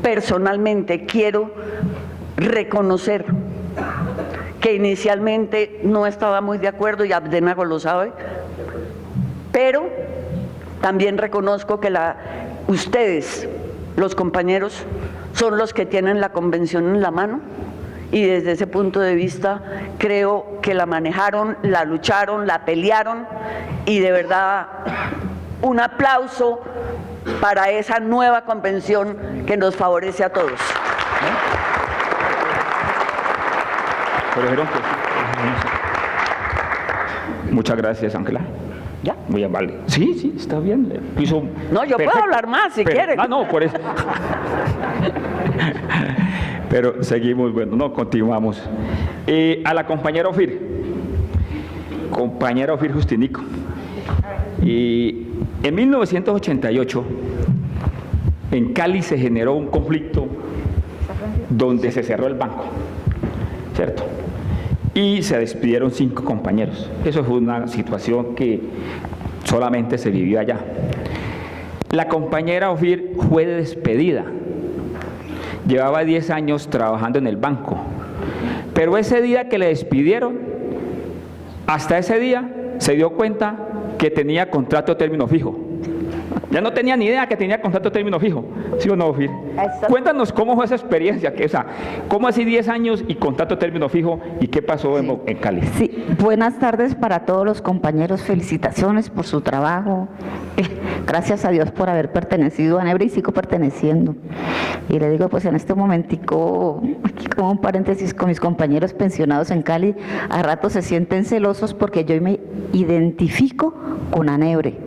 personalmente quiero reconocer que inicialmente no estaba muy de acuerdo, y Abdenago lo sabe, pero también reconozco que ustedes, los compañeros, son los que tienen la convención en la mano, y desde ese punto de vista creo que la manejaron, la lucharon, la pelearon, y de verdad un aplauso para esa nueva convención que nos favorece a todos. Muchas gracias, Ángela. ¿Ya? Muy amable. Sí, está bien. No, yo puedo hablar más si quieren. No, por eso. Pero seguimos, bueno, no, continuamos. A la compañera Ofir Justinico. En 1988, en Cali se generó un conflicto donde se cerró el banco, ¿cierto? Y se despidieron 5 compañeros. Eso fue una situación que solamente se vivió allá. La compañera Ofir fue despedida. Llevaba 10 años trabajando en el banco. Pero ese día que le despidieron, hasta ese día se dio cuenta que tenía contrato de término fijo. Ya no tenía ni idea que tenía contrato de término fijo. ¿Sí o no, Ofir? Cuéntanos cómo fue esa experiencia, cómo así 10 años y contrato de término fijo, y qué pasó en Cali. Sí, buenas tardes para todos los compañeros, felicitaciones por su trabajo. Gracias a Dios por haber pertenecido a Nebre y sigo perteneciendo. Y le digo, pues en este momentico, aquí como un paréntesis, con mis compañeros pensionados en Cali, a ratos se sienten celosos porque yo me identifico con Anebre.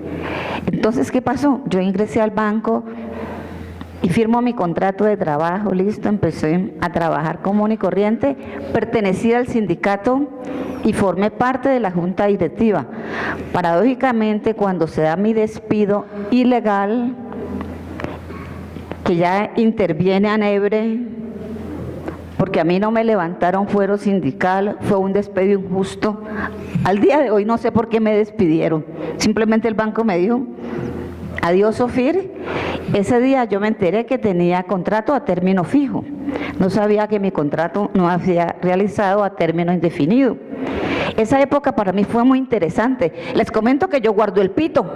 Entonces, ¿qué pasó? Yo ingresé al banco y firmo mi contrato de trabajo, listo, empecé a trabajar común y corriente, pertenecía al sindicato y formé parte de la junta directiva. Paradójicamente, cuando se da mi despido ilegal, que ya interviene Anebre, porque a mí no me levantaron fuero sindical, fue un despido injusto. Al día de hoy no sé por qué me despidieron, simplemente el banco me dijo, adiós Ofir. Ese día yo me enteré que tenía contrato a término fijo, no sabía que mi contrato no había realizado a término indefinido. Esa época para mí fue muy interesante. Les comento que yo guardo el pito.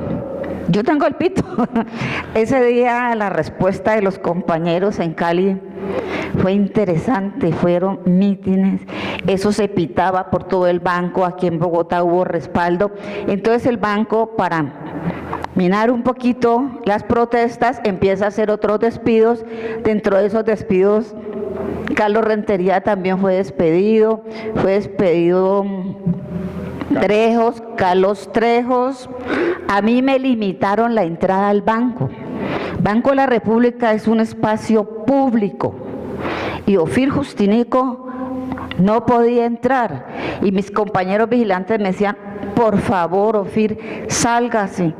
Yo tengo el pito. Ese día la respuesta de los compañeros en Cali fue interesante, fueron mítines, eso se pitaba por todo el banco, aquí en Bogotá hubo respaldo. Entonces el banco, para minar un poquito las protestas, empieza a hacer otros despidos. Dentro de esos despidos, Carlos Rentería también fue despedido Trejos, Carlos Trejos. A mí me limitaron la entrada al banco. Banco de la República es un espacio público y Ofir Justinico no podía entrar, y mis compañeros vigilantes me decían, por favor Ofir, sálgase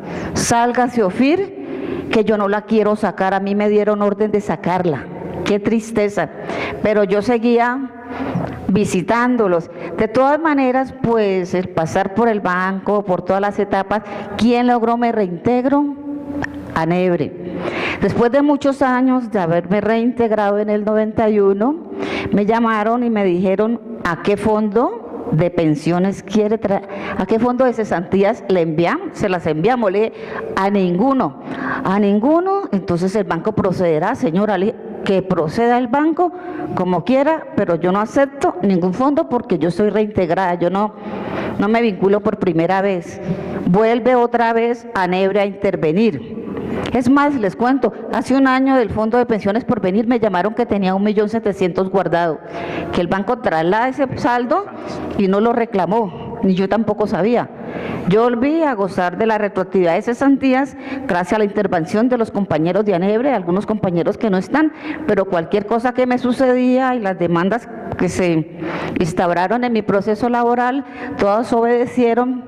Ofir, que yo no la quiero sacar. A mí me dieron orden de sacarla, qué tristeza, pero yo seguía visitándolos. De todas maneras, pues el pasar por el banco, por todas las etapas, ¿quién logró me reintegro? Anebre. Después de muchos años de haberme reintegrado en el 91, me llamaron y me dijeron, ¿a qué fondo de pensiones quiere traer? ¿A qué fondo de cesantías le enviamos? Se las enviamos. Le dije, a ninguno. Entonces el banco procederá, señora, le dije, que proceda el banco como quiera, pero yo no acepto ningún fondo porque yo soy reintegrada, yo no me vinculo por primera vez. Vuelve otra vez Anebre a intervenir. Es más, les cuento, hace un año del Fondo de Pensiones por Venir me llamaron que tenía 1.700.000 guardado, que el banco traslada ese saldo y no lo reclamó, ni yo tampoco sabía. Yo volví a gozar de la retroactividad de cesantías gracias a la intervención de los compañeros de Anebre, algunos compañeros que no están, pero cualquier cosa que me sucedía y las demandas que se instauraron en mi proceso laboral, todas obedecieron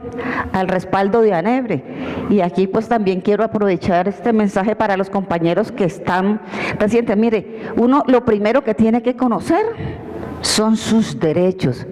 al respaldo de Anebre. Y aquí pues también quiero aprovechar este mensaje para los compañeros que están recientes. Mire, uno lo primero que tiene que conocer son sus derechos.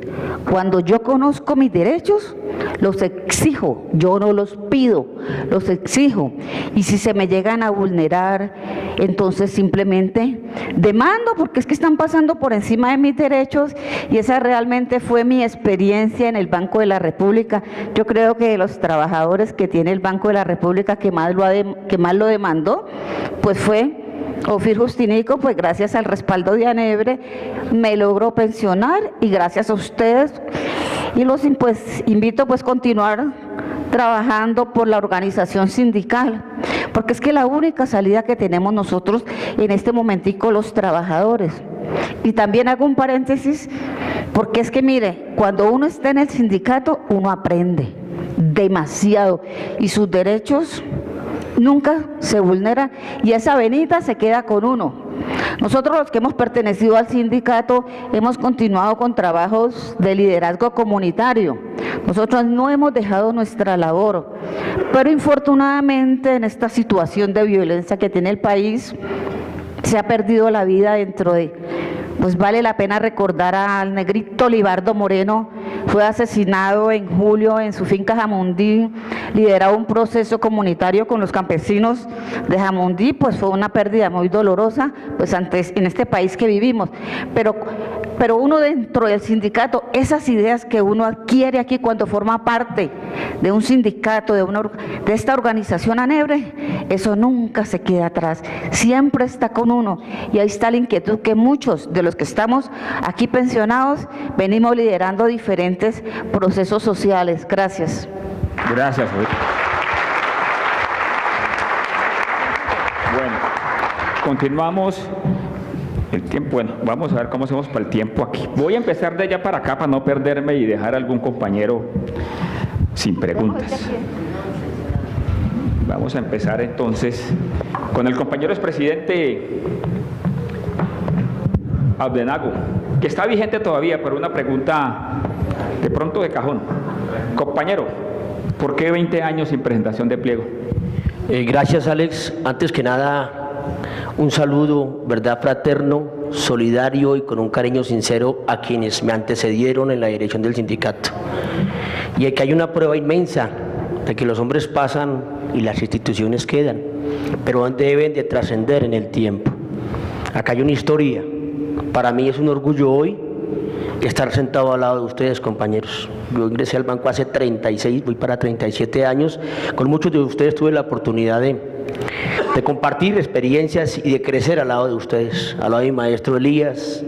Cuando yo conozco mis derechos, los exijo, yo no los pido, los exijo. Y si se me llegan a vulnerar, entonces simplemente demando, porque es que están pasando por encima de mis derechos, y esa realmente fue mi experiencia en el Banco de la República. Yo creo que de los trabajadores que tiene el Banco de la República que más lo demandó, pues fue Ofir Justinico. Pues gracias al respaldo de ANEBRE me logró pensionar, y gracias a ustedes, y los pues invito pues continuar trabajando por la organización sindical, porque es que la única salida que tenemos nosotros en este momentico los trabajadores. Y también hago un paréntesis, porque es que mire, cuando uno está en el sindicato uno aprende demasiado y sus derechos nunca se vulneran, y esa venita se queda con uno. Nosotros, los que hemos pertenecido al sindicato, hemos continuado con trabajos de liderazgo comunitario. Nosotros no hemos dejado nuestra labor, pero infortunadamente en esta situación de violencia que tiene el país, se ha perdido la vida dentro de... Pues vale la pena recordar al negrito Libardo Moreno. Fue asesinado en julio en su finca Jamundí, lideraba un proceso comunitario con los campesinos de Jamundí. Pues fue una pérdida muy dolorosa, pues antes en este país que vivimos, pero uno dentro del sindicato, esas ideas que uno adquiere aquí cuando forma parte de un sindicato, de esta organización ANEBRE, eso nunca se queda atrás, siempre está con uno. Y ahí está la inquietud que muchos de los que estamos aquí pensionados venimos liderando diferentes procesos sociales. Gracias. Gracias, Ofir. Bueno, continuamos. El tiempo, bueno, vamos a ver cómo hacemos para el tiempo aquí. Voy a empezar de allá para acá para no perderme y dejar a algún compañero sin preguntas. Vamos a empezar entonces con el compañero expresidente Abdenago, que está vigente todavía, pero una pregunta de pronto de cajón. Compañero, ¿por qué 20 años sin presentación de pliego? Gracias, Alex. Antes que nada, un saludo, ¿verdad?, fraterno, solidario y con un cariño sincero a quienes me antecedieron en la dirección del sindicato. Y que hay una prueba inmensa de que los hombres pasan y las instituciones quedan, pero deben de trascender en el tiempo. Acá hay una historia. Para mí es un orgullo hoy estar sentado al lado de ustedes, compañeros. Yo ingresé al banco hace 36, voy para 37 años. Con muchos de ustedes tuve la oportunidad de compartir experiencias y de crecer al lado de ustedes, al lado de mi maestro Elías,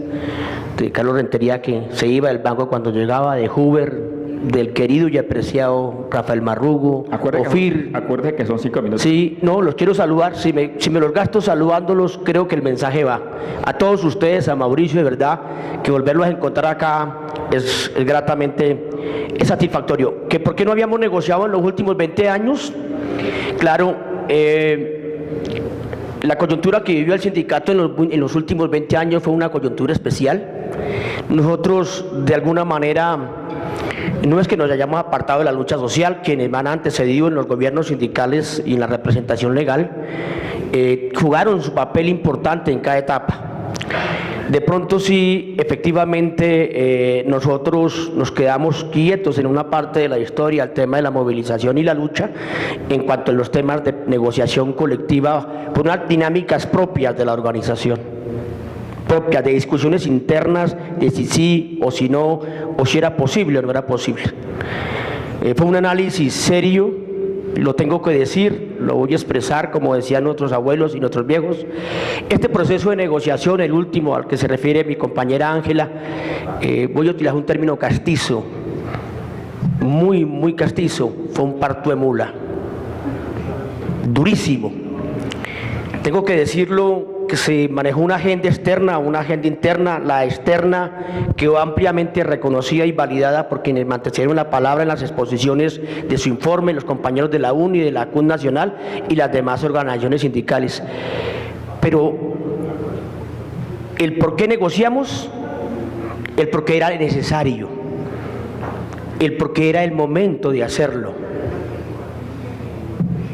de Carlos Rentería, que se iba del banco cuando llegaba, de Huber, del querido y apreciado Rafael Marrugo, Ofir. Acuérdate que son 5 minutos. Sí, no, los quiero saludar. Si me los gasto saludándolos, creo que el mensaje va. A todos ustedes, a Mauricio, de verdad, que volverlos a encontrar acá es gratamente satisfactorio. ¿Que por qué no habíamos negociado en los últimos 20 años? Claro, la coyuntura que vivió el sindicato en los últimos 20 años fue una coyuntura especial. Nosotros, de alguna manera, no es que nos hayamos apartado de la lucha social, quienes me han antecedido en los gobiernos sindicales y en la representación legal, jugaron su papel importante en cada etapa. De pronto sí, efectivamente, nosotros nos quedamos quietos en una parte de la historia, el tema de la movilización y la lucha, en cuanto a los temas de negociación colectiva, por unas dinámicas propias de la organización, propias de discusiones internas, de si sí o si no, o si era posible o no era posible. Fue un análisis serio, lo tengo que decir, lo voy a expresar como decían nuestros abuelos y nuestros viejos. Este proceso de negociación, el último al que se refiere mi compañera Ángela, voy a utilizar un término castizo, muy castizo, fue un parto de mula, durísimo. Tengo que decirlo, que se manejó una agenda externa, una agenda interna. La externa quedó ampliamente reconocida y validada por quienes mantuvieron la palabra en las exposiciones de su informe, los compañeros de la UNI, de la CUN Nacional y las demás organizaciones sindicales. Pero el por qué negociamos, el por qué era necesario, el por qué era el momento de hacerlo.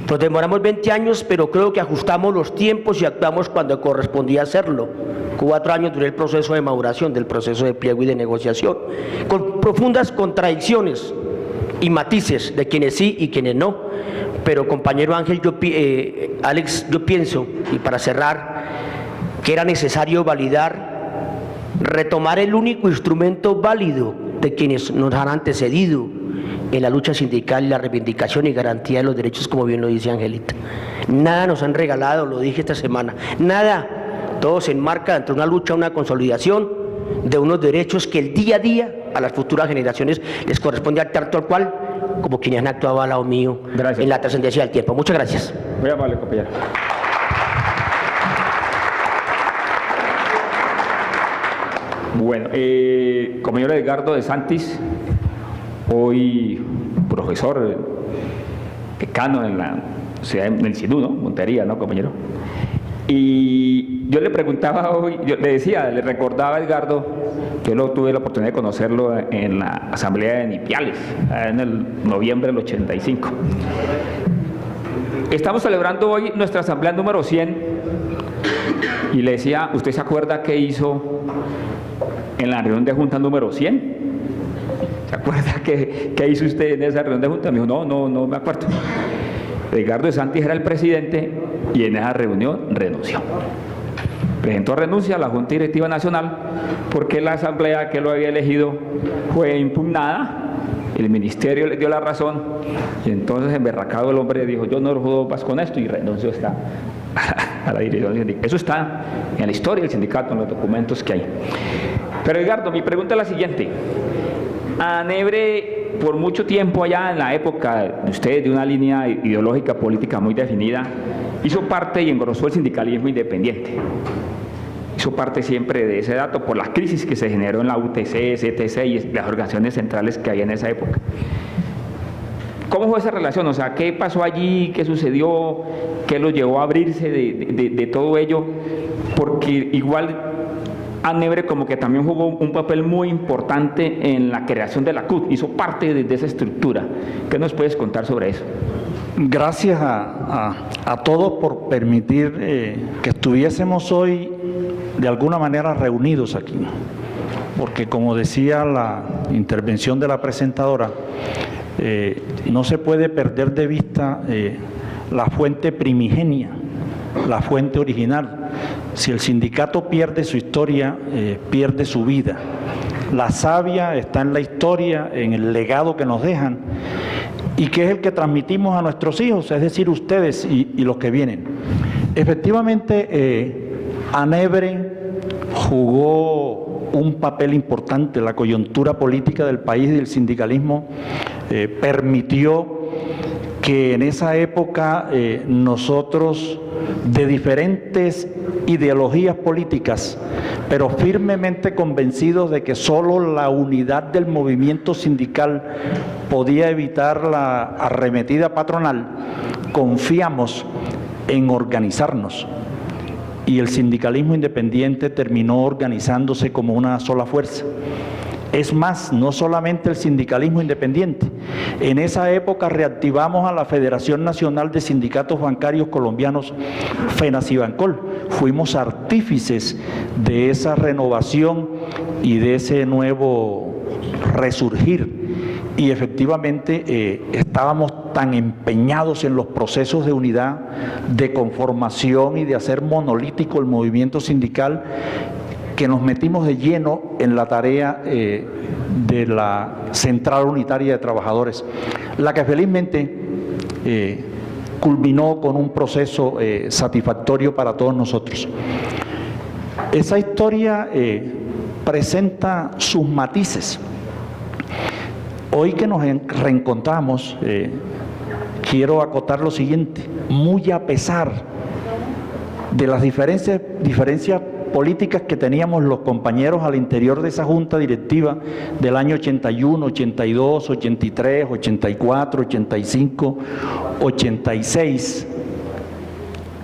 Nos demoramos 20 años, pero creo que ajustamos los tiempos y actuamos cuando correspondía hacerlo. 4 años duró el proceso de maduración del proceso de pliego y de negociación, con profundas contradicciones y matices de quienes sí y quienes no. Pero compañero Ángel, Alex, yo pienso, y para cerrar, que era necesario validar, retomar el único instrumento válido de quienes nos han antecedido en la lucha sindical, la reivindicación y garantía de los derechos, como bien lo dice Angelita. Nada nos han regalado, lo dije esta semana, nada. Todo se enmarca entre una lucha, una consolidación de unos derechos que el día a día a las futuras generaciones les corresponde actuar tal cual como quienes han actuado al lado mío. Gracias. En la trascendencia del tiempo. Muchas gracias. Muy amable, compañero. Bueno, compañero Edgardo de Santis, hoy profesor, decano en el CINU, ¿no? Montería, ¿no, compañero? Y yo le preguntaba hoy, yo le decía, le recordaba a Edgardo, yo tuve la oportunidad de conocerlo en la asamblea de Nipiales, en el noviembre del 85. Estamos celebrando hoy nuestra asamblea número 100 y le decía, ¿usted se acuerda qué hizo en la reunión de junta número 100? ¿Se acuerda qué hizo usted en esa reunión de junta? Me dijo, no me acuerdo. Edgardo de Santis era el presidente y en esa reunión renunció. Presentó renuncia a la Junta Directiva Nacional porque la asamblea que lo había elegido fue impugnada, el ministerio le dio la razón y entonces emberracado el hombre dijo, yo no lo jodo más con esto y renunció a la dirección sindical. Eso está en la historia del sindicato, en los documentos que hay. Pero Edgardo, mi pregunta es la siguiente. ANEBRE, por mucho tiempo allá en la época de ustedes, de una línea ideológica política muy definida, hizo parte y engrosó el sindicalismo independiente. Hizo parte siempre de ese dato por la crisis que se generó en la UTC, CTC y las organizaciones centrales que había en esa época. ¿Cómo fue esa relación? O sea, ¿qué pasó allí? ¿Qué sucedió? ¿Qué lo llevó a abrirse de todo ello? Porque igual ANEBRE como que también jugó un papel muy importante en la creación de la CUT, hizo parte de esa estructura. ¿Qué nos puedes contar sobre eso? Gracias a todos por permitir que estuviésemos hoy de alguna manera reunidos aquí, porque como decía la intervención de la presentadora, no se puede perder de vista la fuente primigenia, la fuente original. Si el sindicato pierde su historia, pierde su vida. La savia está en la historia, en el legado que nos dejan y que es el que transmitimos a nuestros hijos, es decir, ustedes y los que vienen. Efectivamente, ANEBRE jugó un papel importante. La coyuntura política del país y del sindicalismo permitió que en esa época nosotros, de diferentes ideologías políticas, pero firmemente convencidos de que solo la unidad del movimiento sindical podía evitar la arremetida patronal, confiamos en organizarnos. Y el sindicalismo independiente terminó organizándose como una sola fuerza. Es más, no solamente el sindicalismo independiente. En esa época reactivamos a la Federación Nacional de Sindicatos Bancarios Colombianos, FENASIBANCOL. Fuimos artífices de esa renovación y de ese nuevo resurgir. Y efectivamente estábamos tan empeñados en los procesos de unidad, de conformación y de hacer monolítico el movimiento sindical, que nos metimos de lleno en la tarea de la Central Unitaria de Trabajadores, la que felizmente culminó con un proceso satisfactorio para todos nosotros. Esa historia presenta sus matices. Hoy que nos reencontramos, quiero acotar lo siguiente: muy a pesar de las diferencias políticas que teníamos los compañeros al interior de esa junta directiva del año 81, 82, 83, 84, 85, 86,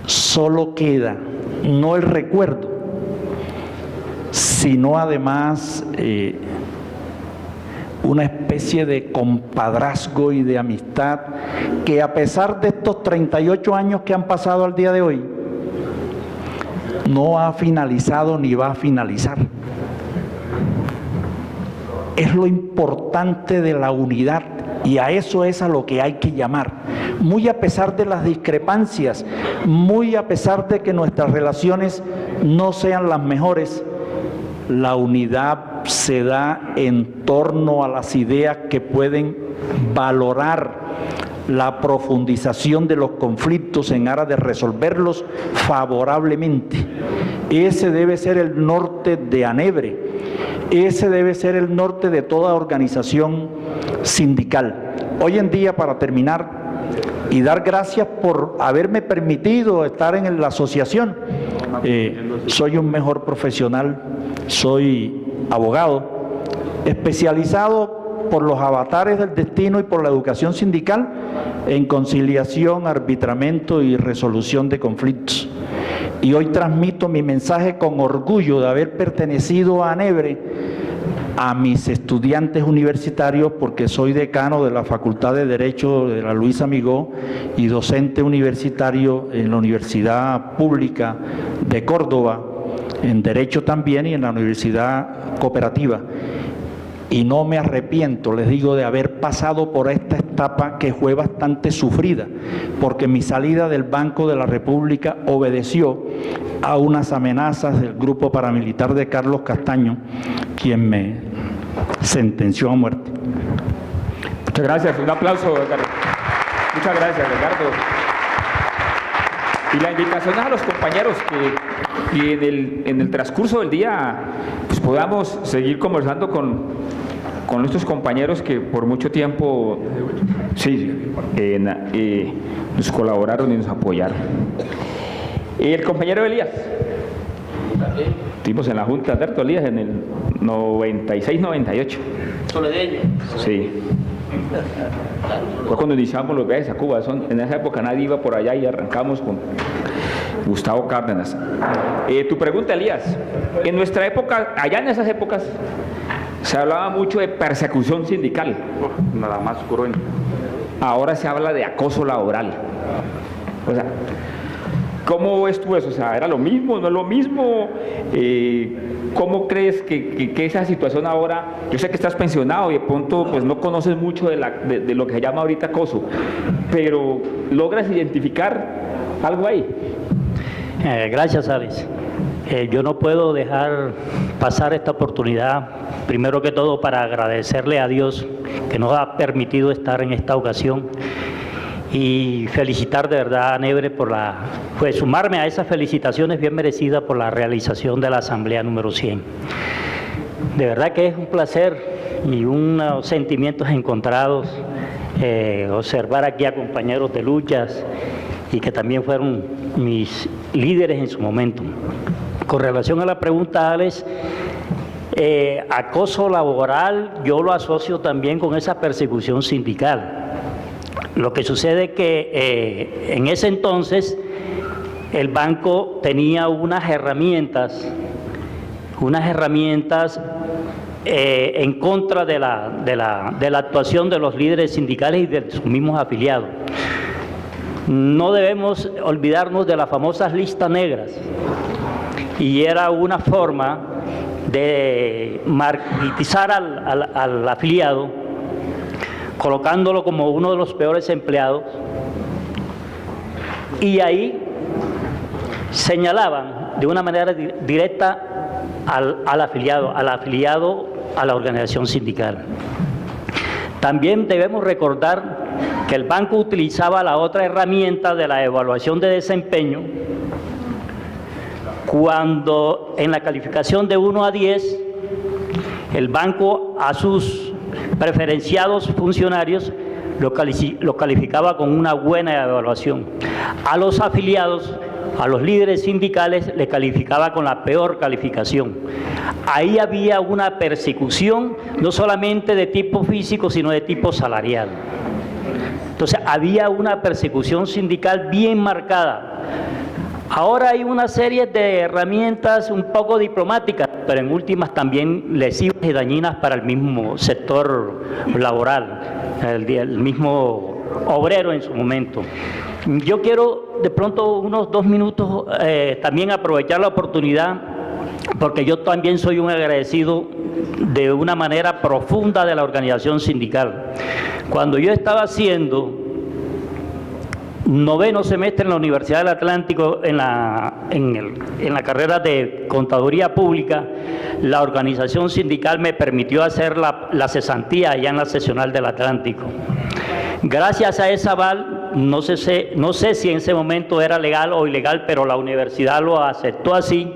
solo queda no el recuerdo, sino además una especie de compadrazgo y de amistad que, a pesar de estos 38 años que han pasado al día de hoy, no ha finalizado ni va a finalizar. Es lo importante de la unidad y a eso es a lo que hay que llamar. Muy a pesar de las discrepancias, muy a pesar de que nuestras relaciones no sean las mejores, la unidad se da en torno a las ideas que pueden valorar la profundización de los conflictos en aras de resolverlos favorablemente. Ese debe ser el norte de ANEBRE, ese debe ser el norte de toda organización sindical. Hoy en día, para terminar, y dar gracias por haberme permitido estar en la asociación, soy un mejor profesional, soy abogado, especializado por los avatares del destino y por la educación sindical en conciliación, arbitramiento y resolución de conflictos. Y hoy transmito mi mensaje con orgullo de haber pertenecido a ANEBRE, a mis estudiantes universitarios, porque soy decano de la Facultad de Derecho de la Luis Amigó y docente universitario en la Universidad Pública de Córdoba, en Derecho también y en la Universidad Cooperativa. Y no me arrepiento, les digo, de haber pasado por esta etapa que fue bastante sufrida, porque mi salida del Banco de la República obedeció a unas amenazas del grupo paramilitar de Carlos Castaño, quien me sentenció a muerte. Muchas gracias, un aplauso, Edgardo. Muchas gracias, Edgardo. Y la invitación a los compañeros que en el transcurso del día pues podamos seguir conversando con nuestros compañeros que por mucho tiempo nos colaboraron y nos apoyaron. El compañero Elías, estuvimos en la Junta, ¿cierto, Elías? En el 96-98. Soledeño. Sí. Fue cuando iniciamos los viajes a Cuba. En esa época nadie iba por allá y arrancamos con Gustavo Cárdenas. Tu pregunta, Elías. En nuestra época, allá en esas épocas, se hablaba mucho de persecución sindical. Nada más cruento. Ahora se habla de acoso laboral. O sea, ¿cómo ves tú eso? O sea, ¿era lo mismo? ¿No es lo mismo? ¿Cómo crees que esa situación ahora? Yo sé que estás pensionado y de pronto pues no conoces mucho de lo que se llama ahorita acoso, pero ¿logras identificar algo ahí? Gracias, Alex. Yo no puedo dejar pasar esta oportunidad, primero que todo para agradecerle a Dios que nos ha permitido estar en esta ocasión y felicitar de verdad a ANEBRE por sumarme a esas felicitaciones bien merecidas por la realización de la Asamblea número 100. De verdad que es un placer y unos sentimientos encontrados observar aquí a compañeros de luchas y que también fueron mis líderes en su momento. Con relación a la pregunta, Alex, acoso laboral yo lo asocio también con esa persecución sindical. Lo que sucede es que en ese entonces el banco tenía unas herramientas en contra de la actuación de los líderes sindicales y de sus mismos afiliados. No debemos olvidarnos de las famosas listas negras, y era una forma de martirizar al afiliado, colocándolo como uno de los peores empleados, y ahí señalaban de una manera directa al afiliado a la organización sindical. También debemos recordar que el banco utilizaba la otra herramienta de la evaluación de desempeño, cuando en la calificación de 1 a 10, el banco a sus preferenciados funcionarios lo calificaba con una buena evaluación. A los afiliados, a los líderes sindicales, le calificaba con la peor calificación. Ahí había una persecución, no solamente de tipo físico, sino de tipo salarial. Entonces, había una persecución sindical bien marcada. Ahora hay una serie de herramientas un poco diplomáticas, pero en últimas también lesivas y dañinas para el mismo sector laboral, el mismo obrero en su momento. Yo quiero de pronto unos 2 minutos también aprovechar la oportunidad, porque yo también soy un agradecido de una manera profunda de la organización sindical. Cuando yo estaba haciendo 9º semestre en la Universidad del Atlántico, en la carrera de Contaduría Pública, la organización sindical me permitió hacer la cesantía allá en la seccional del Atlántico. Gracias a esa aval, no sé si en ese momento era legal o ilegal, pero la universidad lo aceptó así,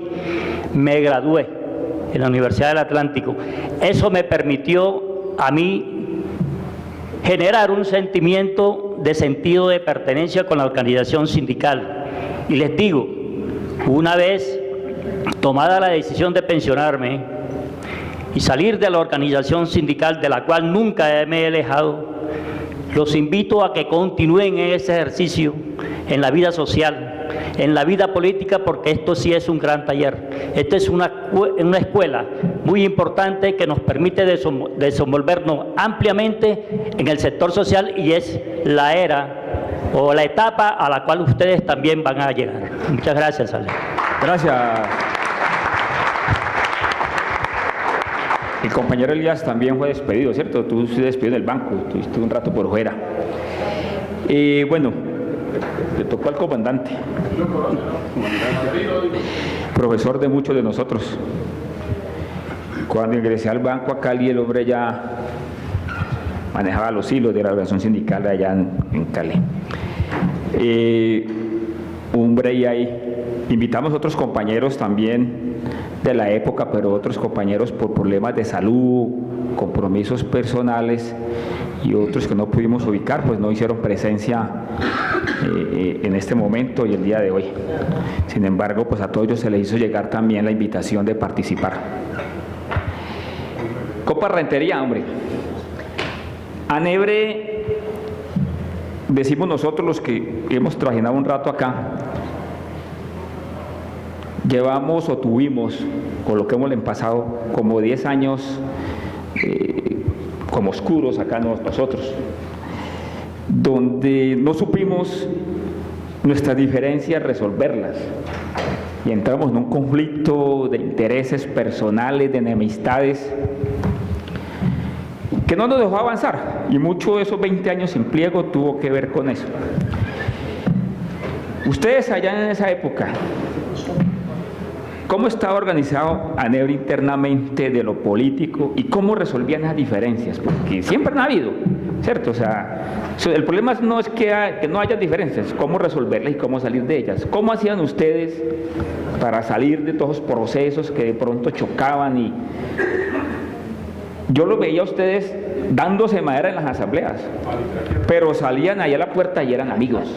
me gradué en la Universidad del Atlántico. Eso me permitió a mí generar un sentimiento de sentido de pertenencia con la organización sindical. Y les digo, una vez tomada la decisión de pensionarme y salir de la organización sindical, de la cual nunca me he alejado, los invito a que continúen en ese ejercicio, en la vida social, en la vida política, porque esto sí es un gran taller. Esta es una escuela muy importante que nos permite desenvolvernos ampliamente en el sector social, y es la era o la etapa a la cual ustedes también van a llegar. Muchas gracias, Ale. Gracias. El compañero Elías también fue despedido, ¿cierto? Tú fuiste despedido del banco, estuviste un rato por fuera. Bueno, le tocó al comandante, profesor de muchos de nosotros. Cuando ingresé al banco a Cali, el hombre ya manejaba los hilos de la organización sindical allá en Cali. Hombre, y ahí invitamos a otros compañeros también de la época, pero otros compañeros por problemas de salud, compromisos personales, y otros que no pudimos ubicar, pues no hicieron presencia en este momento y el día de hoy. Sin embargo, pues a todos ellos se les hizo llegar también la invitación de participar. Copa Rentería, hombre. Anebre, decimos nosotros los que hemos trabajado un rato acá, llevamos o tuvimos, con lo que hemos pasado, como 10 años como oscuros acá nosotros, donde no supimos nuestras diferencias resolverlas, y entramos en un conflicto de intereses personales, de enemistades, que no nos dejó avanzar, y mucho de esos 20 años sin pliego tuvo que ver con eso. Ustedes allá en esa época, ¿cómo estaba organizado Anebre internamente de lo político y cómo resolvían esas diferencias? Porque siempre han habido, ¿cierto? O sea, el problema no es que no haya diferencias, cómo resolverlas y cómo salir de ellas. ¿Cómo hacían ustedes para salir de todos los procesos que de pronto chocaban? Y yo lo veía a ustedes dándose madera en las asambleas, pero salían allá a la puerta y eran amigos.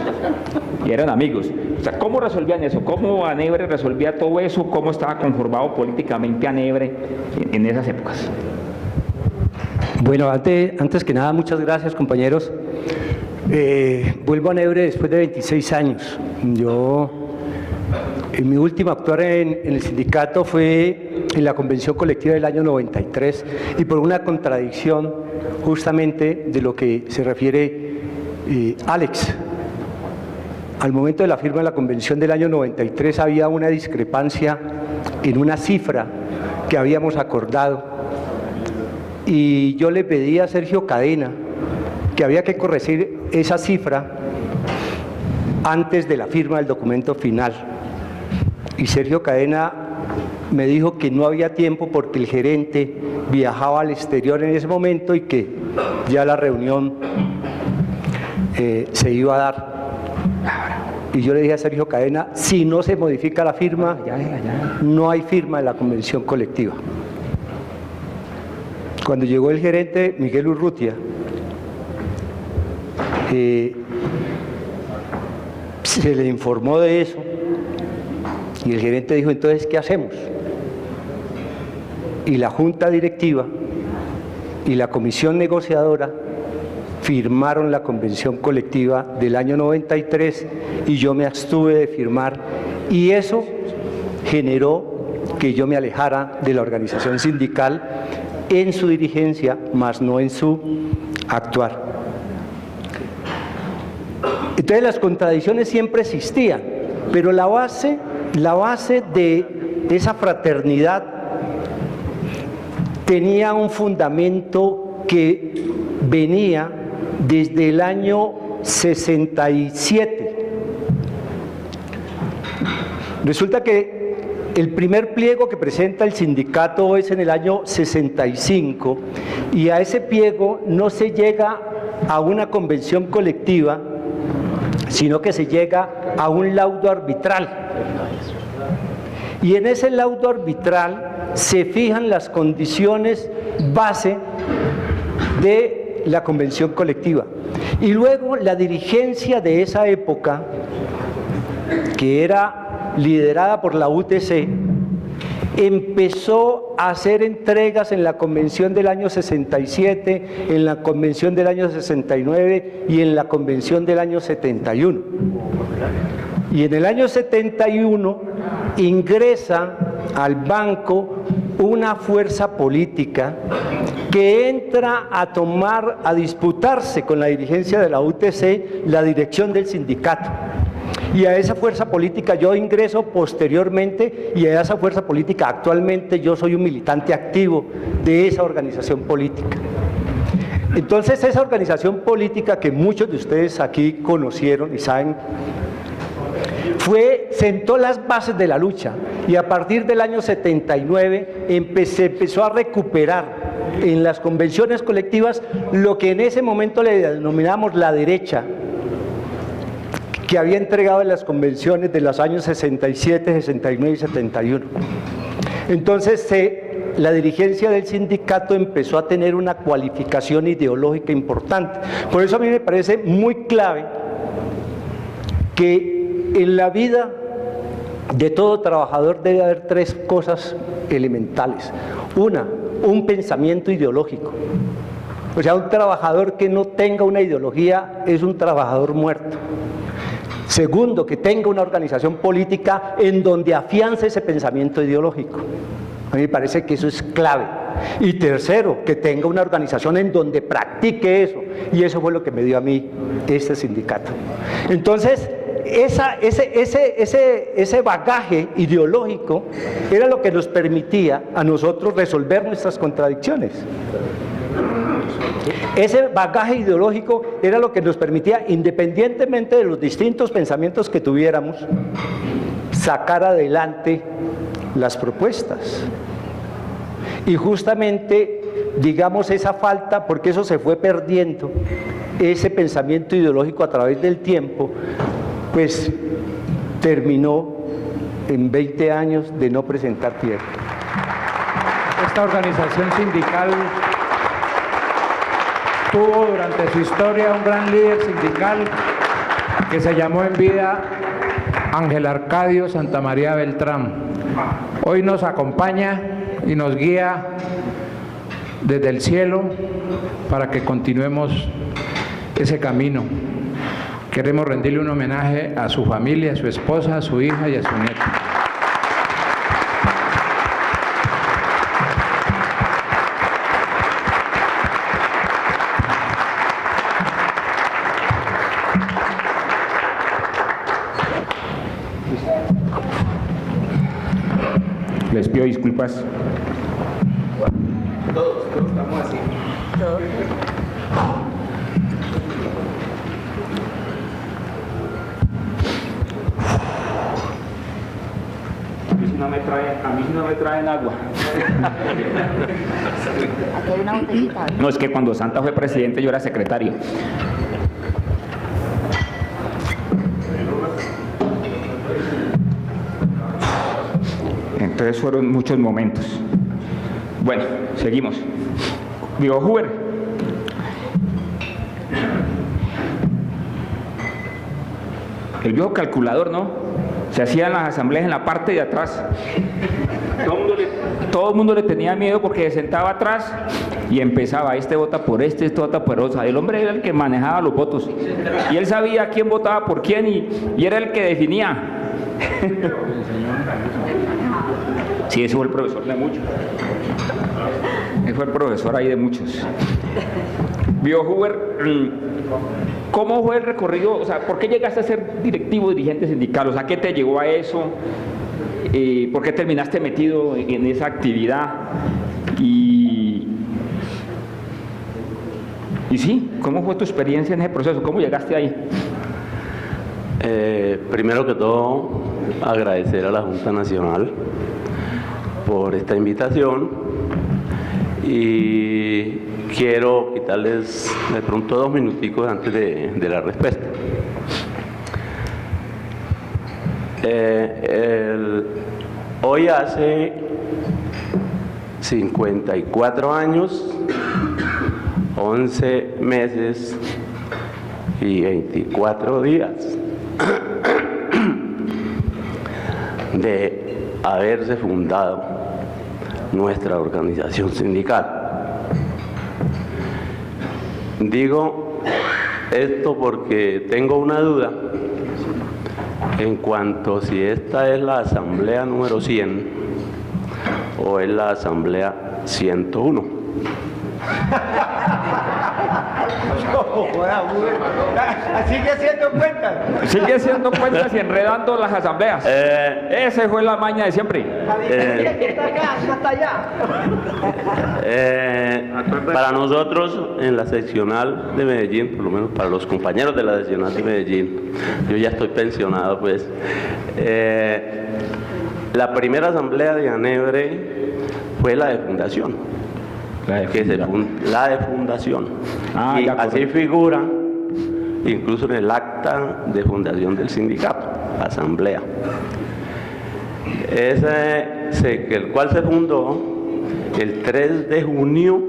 O sea, ¿cómo resolvían eso? ¿Cómo Anebre resolvía todo eso? ¿Cómo estaba conformado políticamente Anebre en esas épocas? Bueno, antes que nada, muchas gracias, compañeros. Vuelvo a Anebre después de 26 años. Mi último actuar en el sindicato fue en la convención colectiva del año 93, y por una contradicción justamente de lo que se refiere Alex. Al momento de la firma de la convención del año 93 había una discrepancia en una cifra que habíamos acordado, y yo le pedí a Sergio Cadena que había que corregir esa cifra antes de la firma del documento final. Y Sergio Cadena me dijo que no había tiempo porque el gerente viajaba al exterior en ese momento y que ya la reunión se iba a dar. Y yo le dije a Sergio Cadena, si no se modifica la firma, no hay firma de la convención colectiva. Cuando llegó el gerente Miguel Urrutia, se le informó de eso, y el gerente dijo, entonces, ¿qué hacemos? Y la junta directiva y la comisión negociadora firmaron la convención colectiva del año 93, y yo me abstuve de firmar, y eso generó que yo me alejara de la organización sindical en su dirigencia, más no en su actuar. Entonces las contradicciones siempre existían, pero la base de esa fraternidad tenía un fundamento que venía desde el año 67. Resulta que el primer pliego que presenta el sindicato es en el año 65 y a ese pliego no se llega a una convención colectiva, sino que se llega a un laudo arbitral. Y en ese laudo arbitral se fijan las condiciones base de la convención colectiva. Y luego la dirigencia de esa época, que era liderada por la UTC, empezó a hacer entregas en la convención del año 67, en la convención del año 69 y en la convención del año 71. Y en el año 71 ingresa al banco una fuerza política que entra a disputarse con la dirigencia de la UTC la dirección del sindicato. Y a esa fuerza política yo ingreso posteriormente, y a esa fuerza política actualmente yo soy un militante activo de esa organización política. Entonces esa organización política que muchos de ustedes aquí conocieron y saben, sentó las bases de la lucha, y a partir del año 79 se empezó a recuperar en las convenciones colectivas lo que en ese momento le denominamos la derecha, que había entregado en las convenciones de los años 67, 69 y 71. Entonces la dirigencia del sindicato empezó a tener una cualificación ideológica importante. Por eso a mí me parece muy clave que en la vida de todo trabajador debe haber tres cosas elementales. Una, un pensamiento ideológico. O sea, un trabajador que no tenga una ideología es un trabajador muerto. Segundo, que tenga una organización política en donde afiance ese pensamiento ideológico. A mí me parece que eso es clave. Y tercero, que tenga una organización en donde practique eso. Y eso fue lo que me dio a mí este sindicato. Entonces, ese bagaje ideológico era lo que nos permitía a nosotros resolver nuestras contradicciones. Ese bagaje ideológico era lo que nos permitía, independientemente de los distintos pensamientos que tuviéramos, sacar adelante las propuestas. Y justamente, digamos, esa falta, porque eso se fue perdiendo, ese pensamiento ideológico a través del tiempo, pues terminó en 20 años de no presentar pliego. Esta organización sindical tuvo durante su historia un gran líder sindical que se llamó en vida Ángel Arcadio Santamaría Beltrán. Hoy nos acompaña y nos guía desde el cielo para que continuemos ese camino. Queremos rendirle un homenaje a su familia, a su esposa, a su hija y a su nieta. Les pido disculpas. Todos estamos así. A mí no me traen agua. No, es que cuando Santa fue presidente yo era secretario. Entonces fueron muchos momentos. Bueno, seguimos. Digo, Huber. El viejo calculador, ¿no? Se hacían las asambleas en la parte de atrás. Todo el mundo le tenía miedo porque se sentaba atrás y empezaba, este vota por este vota por otro. El hombre era el que manejaba los votos. Y él sabía quién votaba por quién y era el que definía. Sí, ese fue el profesor de muchos. Ese fue el profesor ahí de muchos. Vio, Huber, ¿cómo fue el recorrido? O sea, ¿por qué llegaste a ser directivo, dirigente sindical? O sea, ¿qué te llevó a eso? ¿Por qué terminaste metido en esa actividad? Y sí, ¿cómo fue tu experiencia en ese proceso? ¿Cómo llegaste ahí? Primero que todo, agradecer a la Junta Nacional por esta invitación y quiero quitarles de pronto 2 minuticos antes de la respuesta. Hoy hace 54 años, 11 meses y 24 días de haberse fundado nuestra organización sindical. Digo esto porque tengo una duda en cuanto si esta es la asamblea número 100 o es la asamblea 101. Sigue haciendo cuentas. Sigue haciendo cuentas y enredando las asambleas. Esa fue la maña de siempre. Para nosotros en la seccional de Medellín, por lo menos para los compañeros de la seccional de Medellín, yo ya estoy pensionado, pues, la primera asamblea de Anebre fue la de fundación. La de fundación. Ah, y ya, así figura incluso en el acta de fundación del sindicato, asamblea. El cual se fundó el 3 de junio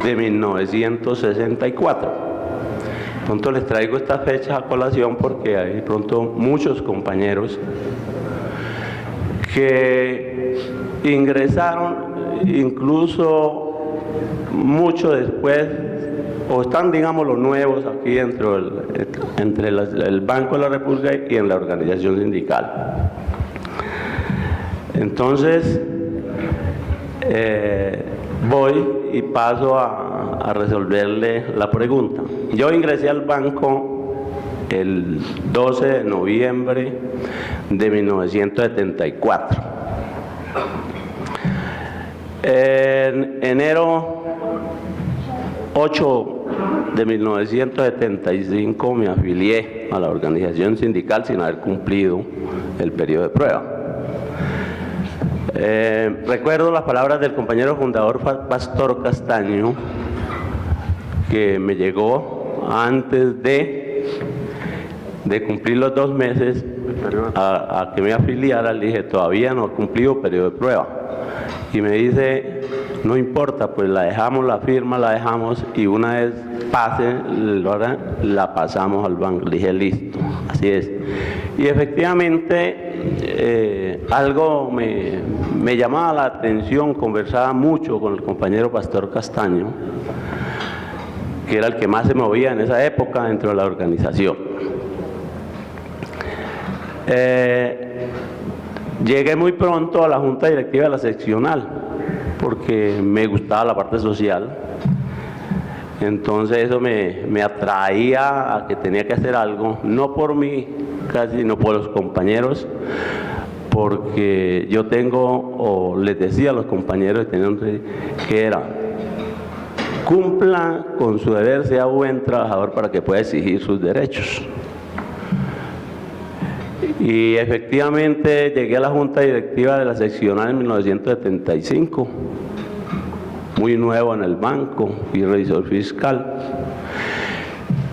de 1964. Pronto les traigo estas fechas a colación porque hay pronto muchos compañeros que ingresaron incluso mucho después, o están, digamos, los nuevos aquí entre el Banco de la República y en la organización sindical. Entonces, voy y paso a resolverle la pregunta. Yo ingresé al banco el 12 de noviembre de 1974. En enero 8 de 1975 me afilié a la organización sindical sin haber cumplido el periodo de prueba. Recuerdo las palabras del compañero fundador Pastor Castaño, que me llegó antes de cumplir los 2 meses a que me afiliara. Le dije, todavía no he cumplido periodo de prueba. Y me dice, no importa, pues la dejamos, la firma la dejamos y una vez pase la pasamos al banco. Le dije, listo, así es. Y efectivamente algo me llamaba la atención, conversaba mucho con el compañero Pastor Castaño, que era el que más se movía en esa época dentro de la organización. Llegué muy pronto a la junta directiva de la seccional porque me gustaba la parte social. Entonces eso me atraía a que tenía que hacer algo, no por mí casi, sino por los compañeros, porque yo tengo, o les decía a los compañeros que era, cumpla con su deber, sea buen trabajador para que pueda exigir sus derechos. Y efectivamente llegué a la junta directiva de la seccional en 1975, muy nuevo en el banco, fui revisor fiscal.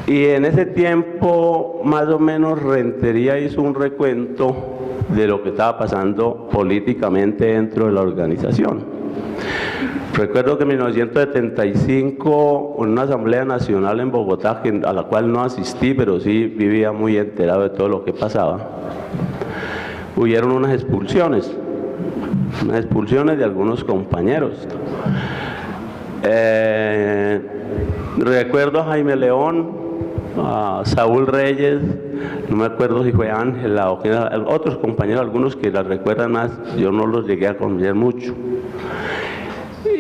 Y en ese tiempo, más o menos, Rentería hizo un recuento de lo que estaba pasando políticamente dentro de la organización. Recuerdo que en 1975, en una asamblea nacional en Bogotá, a la cual no asistí, pero sí vivía muy enterado de todo lo que pasaba, hubieron unas expulsiones de algunos compañeros. Recuerdo a Jaime León, a Saúl Reyes, no me acuerdo si fue Ángela o otros compañeros, algunos que la recuerdan más, yo no los llegué a conocer mucho.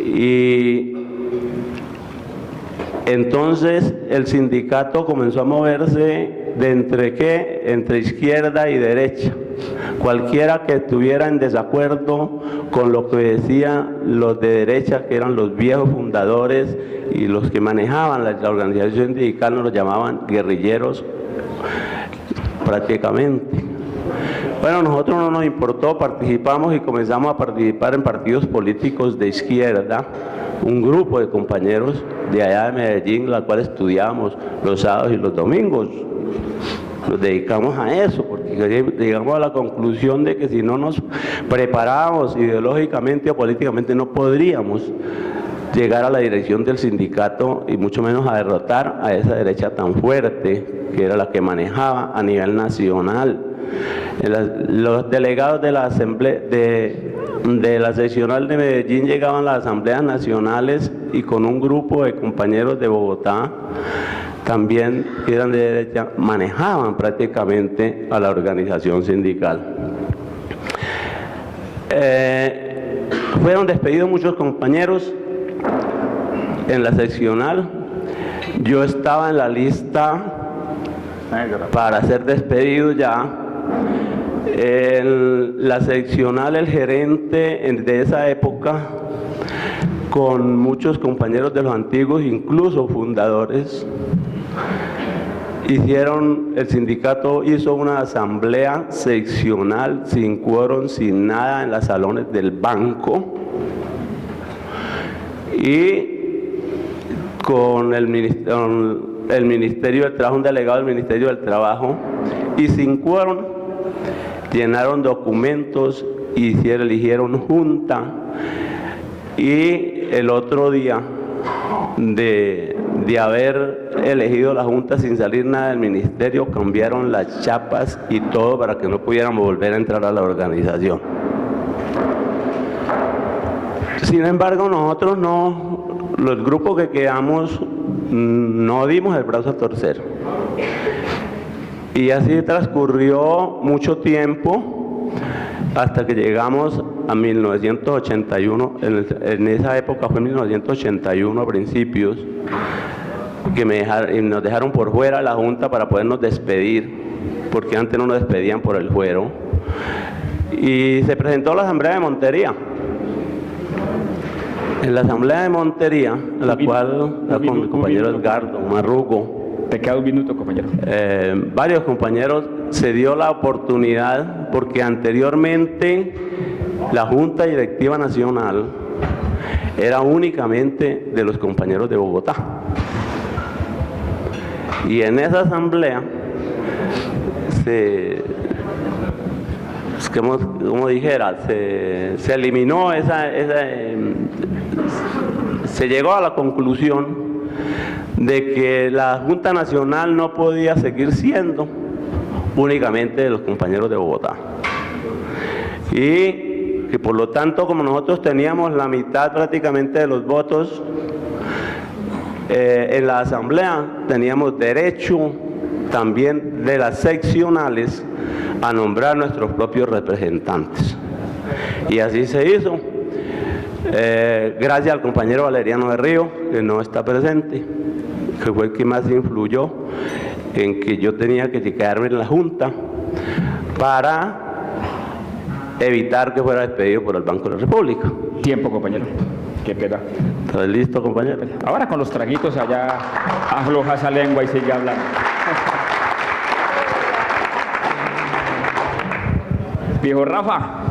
Y entonces el sindicato comenzó a moverse de entre izquierda y derecha. Cualquiera que estuviera en desacuerdo con lo que decían los de derecha, que eran los viejos fundadores y los que manejaban la organización sindical, nos los llamaban guerrilleros prácticamente. Bueno, a nosotros no nos importó, participamos y comenzamos a participar en partidos políticos de izquierda, un grupo de compañeros de allá de Medellín, la cual estudiamos los sábados y los domingos. Nos dedicamos a eso, porque llegamos a la conclusión de que si no nos preparábamos ideológicamente o políticamente no podríamos llegar a la dirección del sindicato y mucho menos a derrotar a esa derecha tan fuerte que era la que manejaba a nivel nacional. Los delegados de la asamblea de la seccional de Medellín llegaban a las asambleas nacionales y con un grupo de compañeros de Bogotá también que eran de derecha manejaban prácticamente a la organización sindical. Fueron despedidos muchos compañeros en la seccional. Yo estaba en la lista para ser despedido ya. En la seccional, el gerente de esa época, con muchos compañeros de los antiguos, incluso fundadores, el sindicato hizo una asamblea seccional sin quórum, sin nada, en los salones del banco, y con el Ministerio del Trabajo, un delegado del Ministerio del Trabajo, y sin quórum llenaron documentos, eligieron junta, y el otro día de haber elegido la junta sin salir nada del ministerio, cambiaron las chapas y todo para que no pudiéramos volver a entrar a la organización. Sin embargo, nosotros no, los grupos que quedamos, no dimos el brazo a torcer. Y así transcurrió mucho tiempo hasta que llegamos a 1981, en esa época fue 1981 a principios, que nos dejaron por fuera la junta para podernos despedir, porque antes no nos despedían por el fuero, y se presentó la asamblea de Montería. En la asamblea de Montería, en la cual con mi compañero Edgardo Marrugo, te queda un minuto, compañero. Varios compañeros, se dio la oportunidad, porque anteriormente la Junta Directiva Nacional era únicamente de los compañeros de Bogotá. Y en esa asamblea se eliminó se llegó a la conclusión de que la Junta Nacional no podía seguir siendo únicamente de los compañeros de Bogotá. Y que por lo tanto, como nosotros teníamos la mitad prácticamente de los votos en la asamblea, teníamos derecho también de las seccionales a nombrar nuestros propios representantes. Y así se hizo. Gracias al compañero Valeriano de Río, que no está presente, que fue el que más influyó en que yo tenía que quedarme en la Junta para evitar que fuera despedido por el Banco de la República. Tiempo, compañero. Qué pena. ¿Estás listo, compañero? Ahora con los traguitos allá afloja esa lengua y sigue hablando. Viejo Rafa,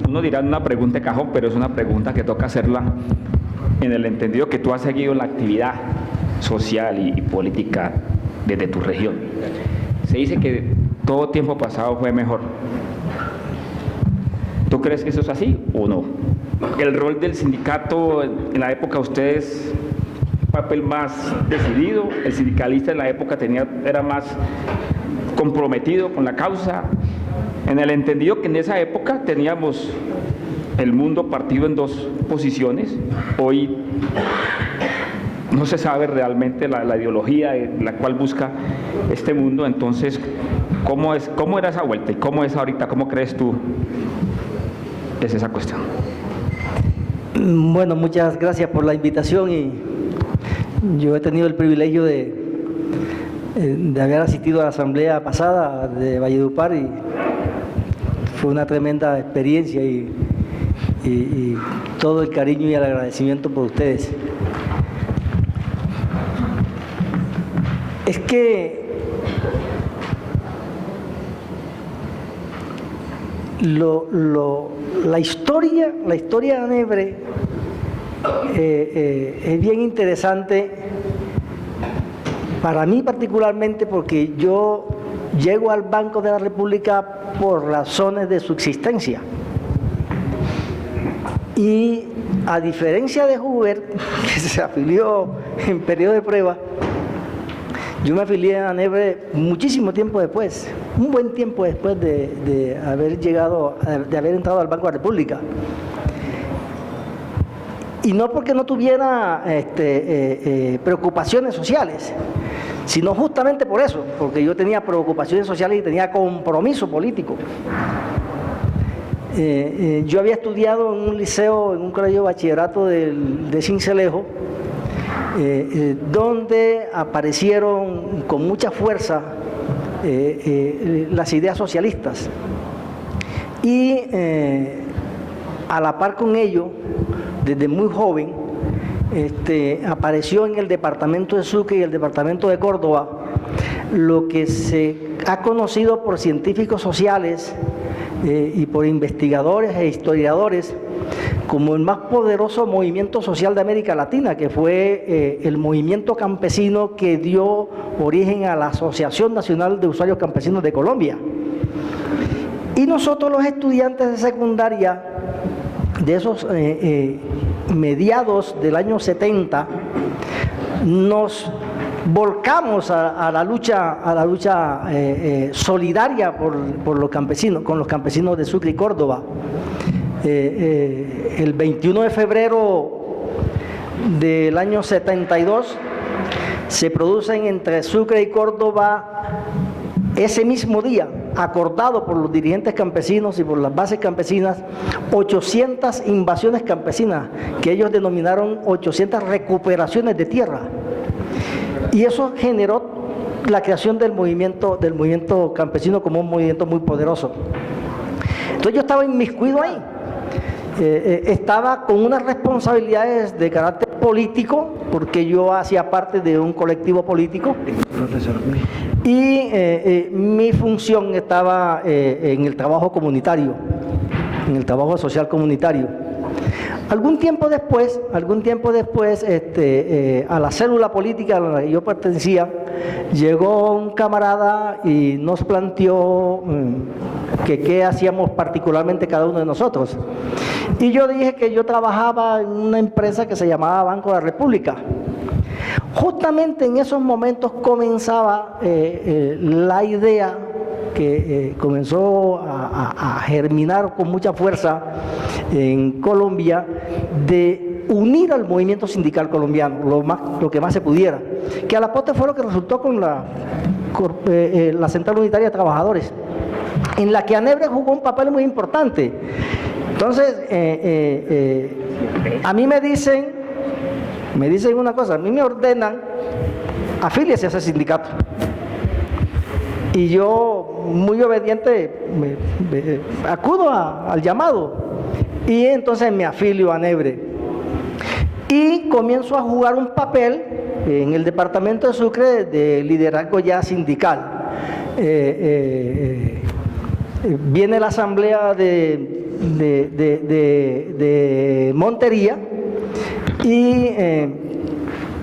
uno dirá una pregunta de cajón, pero es una pregunta que toca hacerla en el entendido que tú has seguido la actividad social y política desde tu región. Se dice que todo tiempo pasado fue mejor. ¿Tú crees que eso es así o no? El rol del sindicato en la época, ustedes, un papel más decidido, el sindicalista en la época era más comprometido con la causa, en el entendido que en esa época teníamos el mundo partido en dos posiciones. Hoy no se sabe realmente la ideología en la cual busca este mundo. Entonces, ¿cómo era esa vuelta y cómo es ahorita? ¿Cómo crees tú es esa cuestión? Bueno, muchas gracias por la invitación, y yo he tenido el privilegio de haber asistido a la asamblea pasada de Valledupar, y fue una tremenda experiencia, y todo el cariño y el agradecimiento por ustedes. Es que la historia de Anebre es bien interesante para mí particularmente, porque yo llego al Banco de la República por razones de subsistencia. Y a diferencia de Hubert, que se afilió en periodo de prueba, yo me afilié a Anebre muchísimo tiempo después, un buen tiempo después de haber entrado al Banco de la República. Y no porque no tuviera preocupaciones sociales, sino justamente por eso, porque yo tenía preocupaciones sociales y tenía compromiso político. Yo había estudiado en un liceo, en un colegio de bachillerato de Sincelejo, donde aparecieron con mucha fuerza las ideas socialistas. Y a la par con ello, desde muy joven, apareció en el departamento de Sucre y el departamento de Córdoba lo que se ha conocido por científicos sociales y por investigadores e historiadores como el más poderoso movimiento social de América Latina, que fue el movimiento campesino que dio origen a la Asociación Nacional de Usuarios Campesinos de Colombia. Y nosotros, los estudiantes de secundaria de esos mediados del año 70, nos volcamos a la lucha solidaria por los campesinos, con los campesinos de Sucre y Córdoba. El 21 de febrero del año 72 se producen entre Sucre y Córdoba, ese mismo día, acordado por los dirigentes campesinos y por las bases campesinas, 800 invasiones campesinas, que ellos denominaron 800 recuperaciones de tierra. Y eso generó la creación del movimiento campesino como un movimiento muy poderoso. Entonces yo estaba inmiscuido ahí. Estaba con unas responsabilidades de carácter político, porque yo hacía parte de un colectivo político, y mi función estaba en el trabajo comunitario, en el trabajo social comunitario. Algún tiempo después, a la célula política a la que yo pertenecía, llegó un camarada y nos planteó que qué hacíamos particularmente cada uno de nosotros. Y yo dije que yo trabajaba en una empresa que se llamaba Banco de la República. Justamente en esos momentos comenzaba la idea que comenzó a germinar con mucha fuerza en Colombia de unir al movimiento sindical colombiano lo que más se pudiera, que a la postre fue lo que resultó con la Central Unitaria de Trabajadores, en la que Anebre jugó un papel muy importante. Entonces, a mí me dicen una cosa, a mí me ordenan, afíliese a ese sindicato. Y yo, muy obediente, acudo al llamado, y entonces me afilio a Anebre. Y comienzo a jugar un papel en el departamento de Sucre de liderazgo ya sindical. Viene la asamblea de Montería, y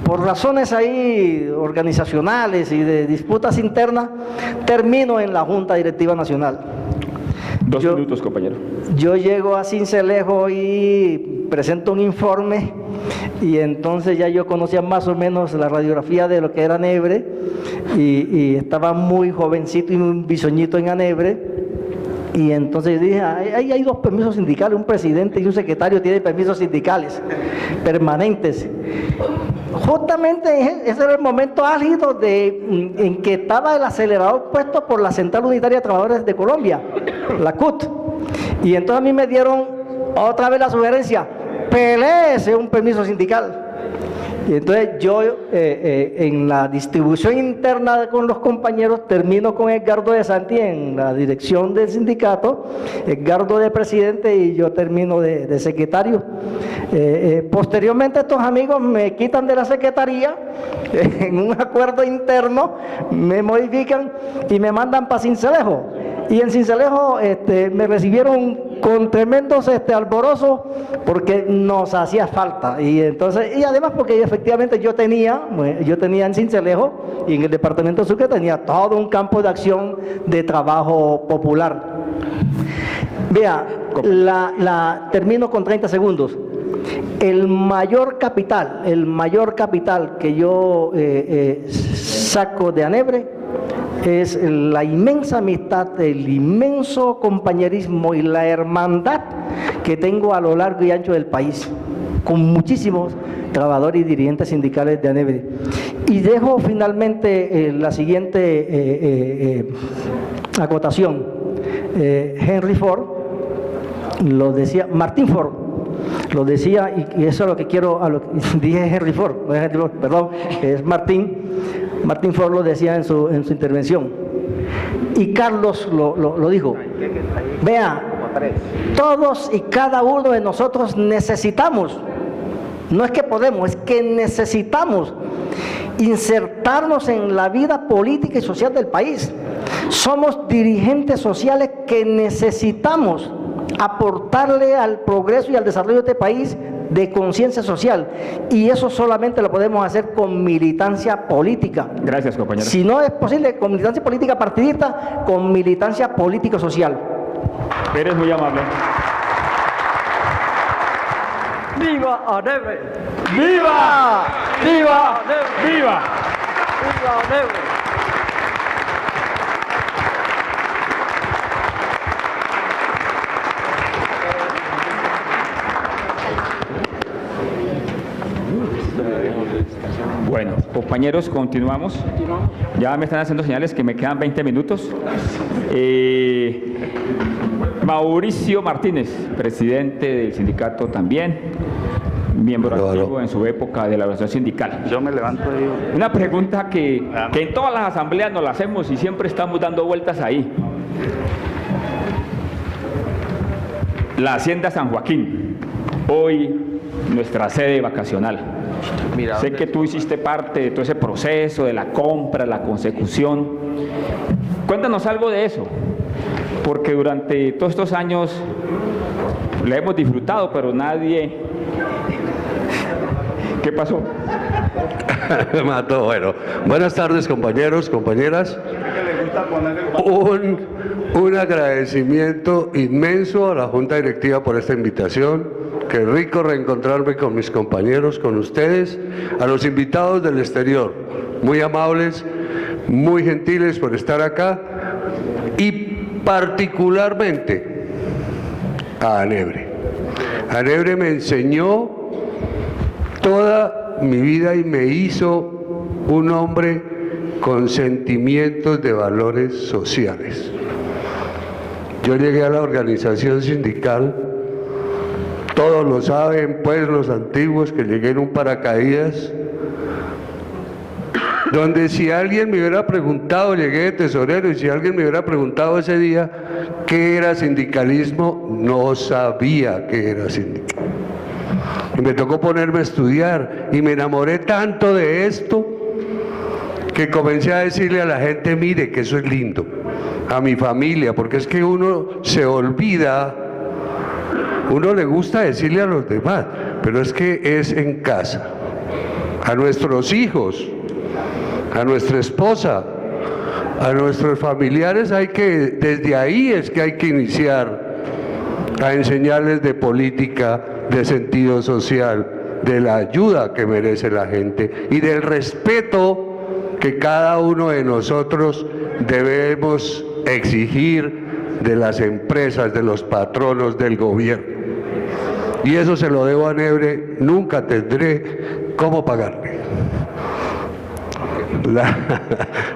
por razones ahí organizacionales y de disputas internas, termino en la Junta Directiva Nacional. Dos minutos, compañero. Yo llego a Sincelejo y presento un informe, y entonces ya yo conocía más o menos la radiografía de lo que era Anebre, y estaba muy jovencito y muy bisoñito en Anebre, Y entonces dije, ahí hay dos permisos sindicales, un presidente y un secretario tienen permisos sindicales permanentes. Justamente ese era el momento álgido en que estaba el acelerador puesto por la Central Unitaria de Trabajadores de Colombia, la CUT. Y entonces a mí me dieron otra vez la sugerencia, peléese un permiso sindical. Y entonces yo en la distribución interna con los compañeros termino con Edgardo de Santi en la dirección del sindicato, Edgardo de presidente y yo termino de secretario. Posteriormente estos amigos me quitan de la secretaría, en un acuerdo interno me modifican y me mandan para Sincelejo. Y en Sincelejo me recibieron con tremendos alborozos porque nos hacía falta. Y además porque efectivamente yo tenía en Sincelejo y en el departamento de Sucre tenía todo un campo de acción de trabajo popular. Vea, termino con 30 segundos. El mayor capital que yo saco de ANEBRE es la inmensa amistad, el inmenso compañerismo y la hermandad que tengo a lo largo y ancho del país, con muchísimos trabajadores y dirigentes sindicales de ANEBRE. Y dejo finalmente la siguiente acotación. Henry Ford lo decía, Martin Ford lo decía, y eso es lo que quiero, dije Henry Ford, no es Henry Ford, perdón, es Martin Ford lo decía en su intervención. Y Carlos lo dijo. Vea, todos y cada uno de nosotros necesitamos, no es que podemos, es que necesitamos insertarnos en la vida política y social del país. Somos dirigentes sociales que necesitamos aportarle al progreso y al desarrollo de este país de conciencia social, y eso solamente lo podemos hacer con militancia política. Gracias, compañero. Si no es posible con militancia política partidista, con militancia político-social. Eres muy amable. ¡Viva ANEBRE! ¡Viva! ¡Viva! ¡Viva! ¡Viva ANEBRE! Bueno, compañeros, continuamos. Ya me están haciendo señales que me quedan 20 minutos. Mauricio Martínez, presidente del sindicato también, miembro activo en su época de la organización sindical. Yo me levanto y digo... Una pregunta que en todas las asambleas nos la hacemos y siempre estamos dando vueltas ahí. La Hacienda San Joaquín, hoy nuestra sede vacacional. Sé que tú hiciste parte de todo ese proceso, de la compra, la consecución. Cuéntanos algo de eso, porque durante todos estos años la hemos disfrutado, pero nadie... ¿Qué pasó? Me mató. Bueno, buenas tardes, compañeros, compañeras. Un agradecimiento inmenso a la Junta Directiva por esta invitación. Qué rico reencontrarme con mis compañeros, con ustedes, a los invitados del exterior, muy amables, muy gentiles por estar acá, y particularmente a ANEBRE. ANEBRE me enseñó toda mi vida y me hizo un hombre con sentimientos de valores sociales. Yo llegué a la organización sindical, todos lo saben, pues los antiguos, que llegué en un paracaídas, donde si alguien me hubiera preguntado, llegué de tesorero, y si alguien me hubiera preguntado ese día qué era sindicalismo, no sabía qué era sindicalismo. Y me tocó ponerme a estudiar, y me enamoré tanto de esto, que comencé a decirle a la gente, mire, que eso es lindo, a mi familia, porque es que uno se olvida. Uno le gusta decirle a los demás, pero es que es en casa, a nuestros hijos, a nuestra esposa, a nuestros familiares, desde ahí es que hay que iniciar a enseñarles de política, de sentido social, de la ayuda que merece la gente y del respeto que cada uno de nosotros debemos exigir de las empresas, de los patronos, del gobierno. Y eso se lo debo a Nebre, nunca tendré cómo pagarle.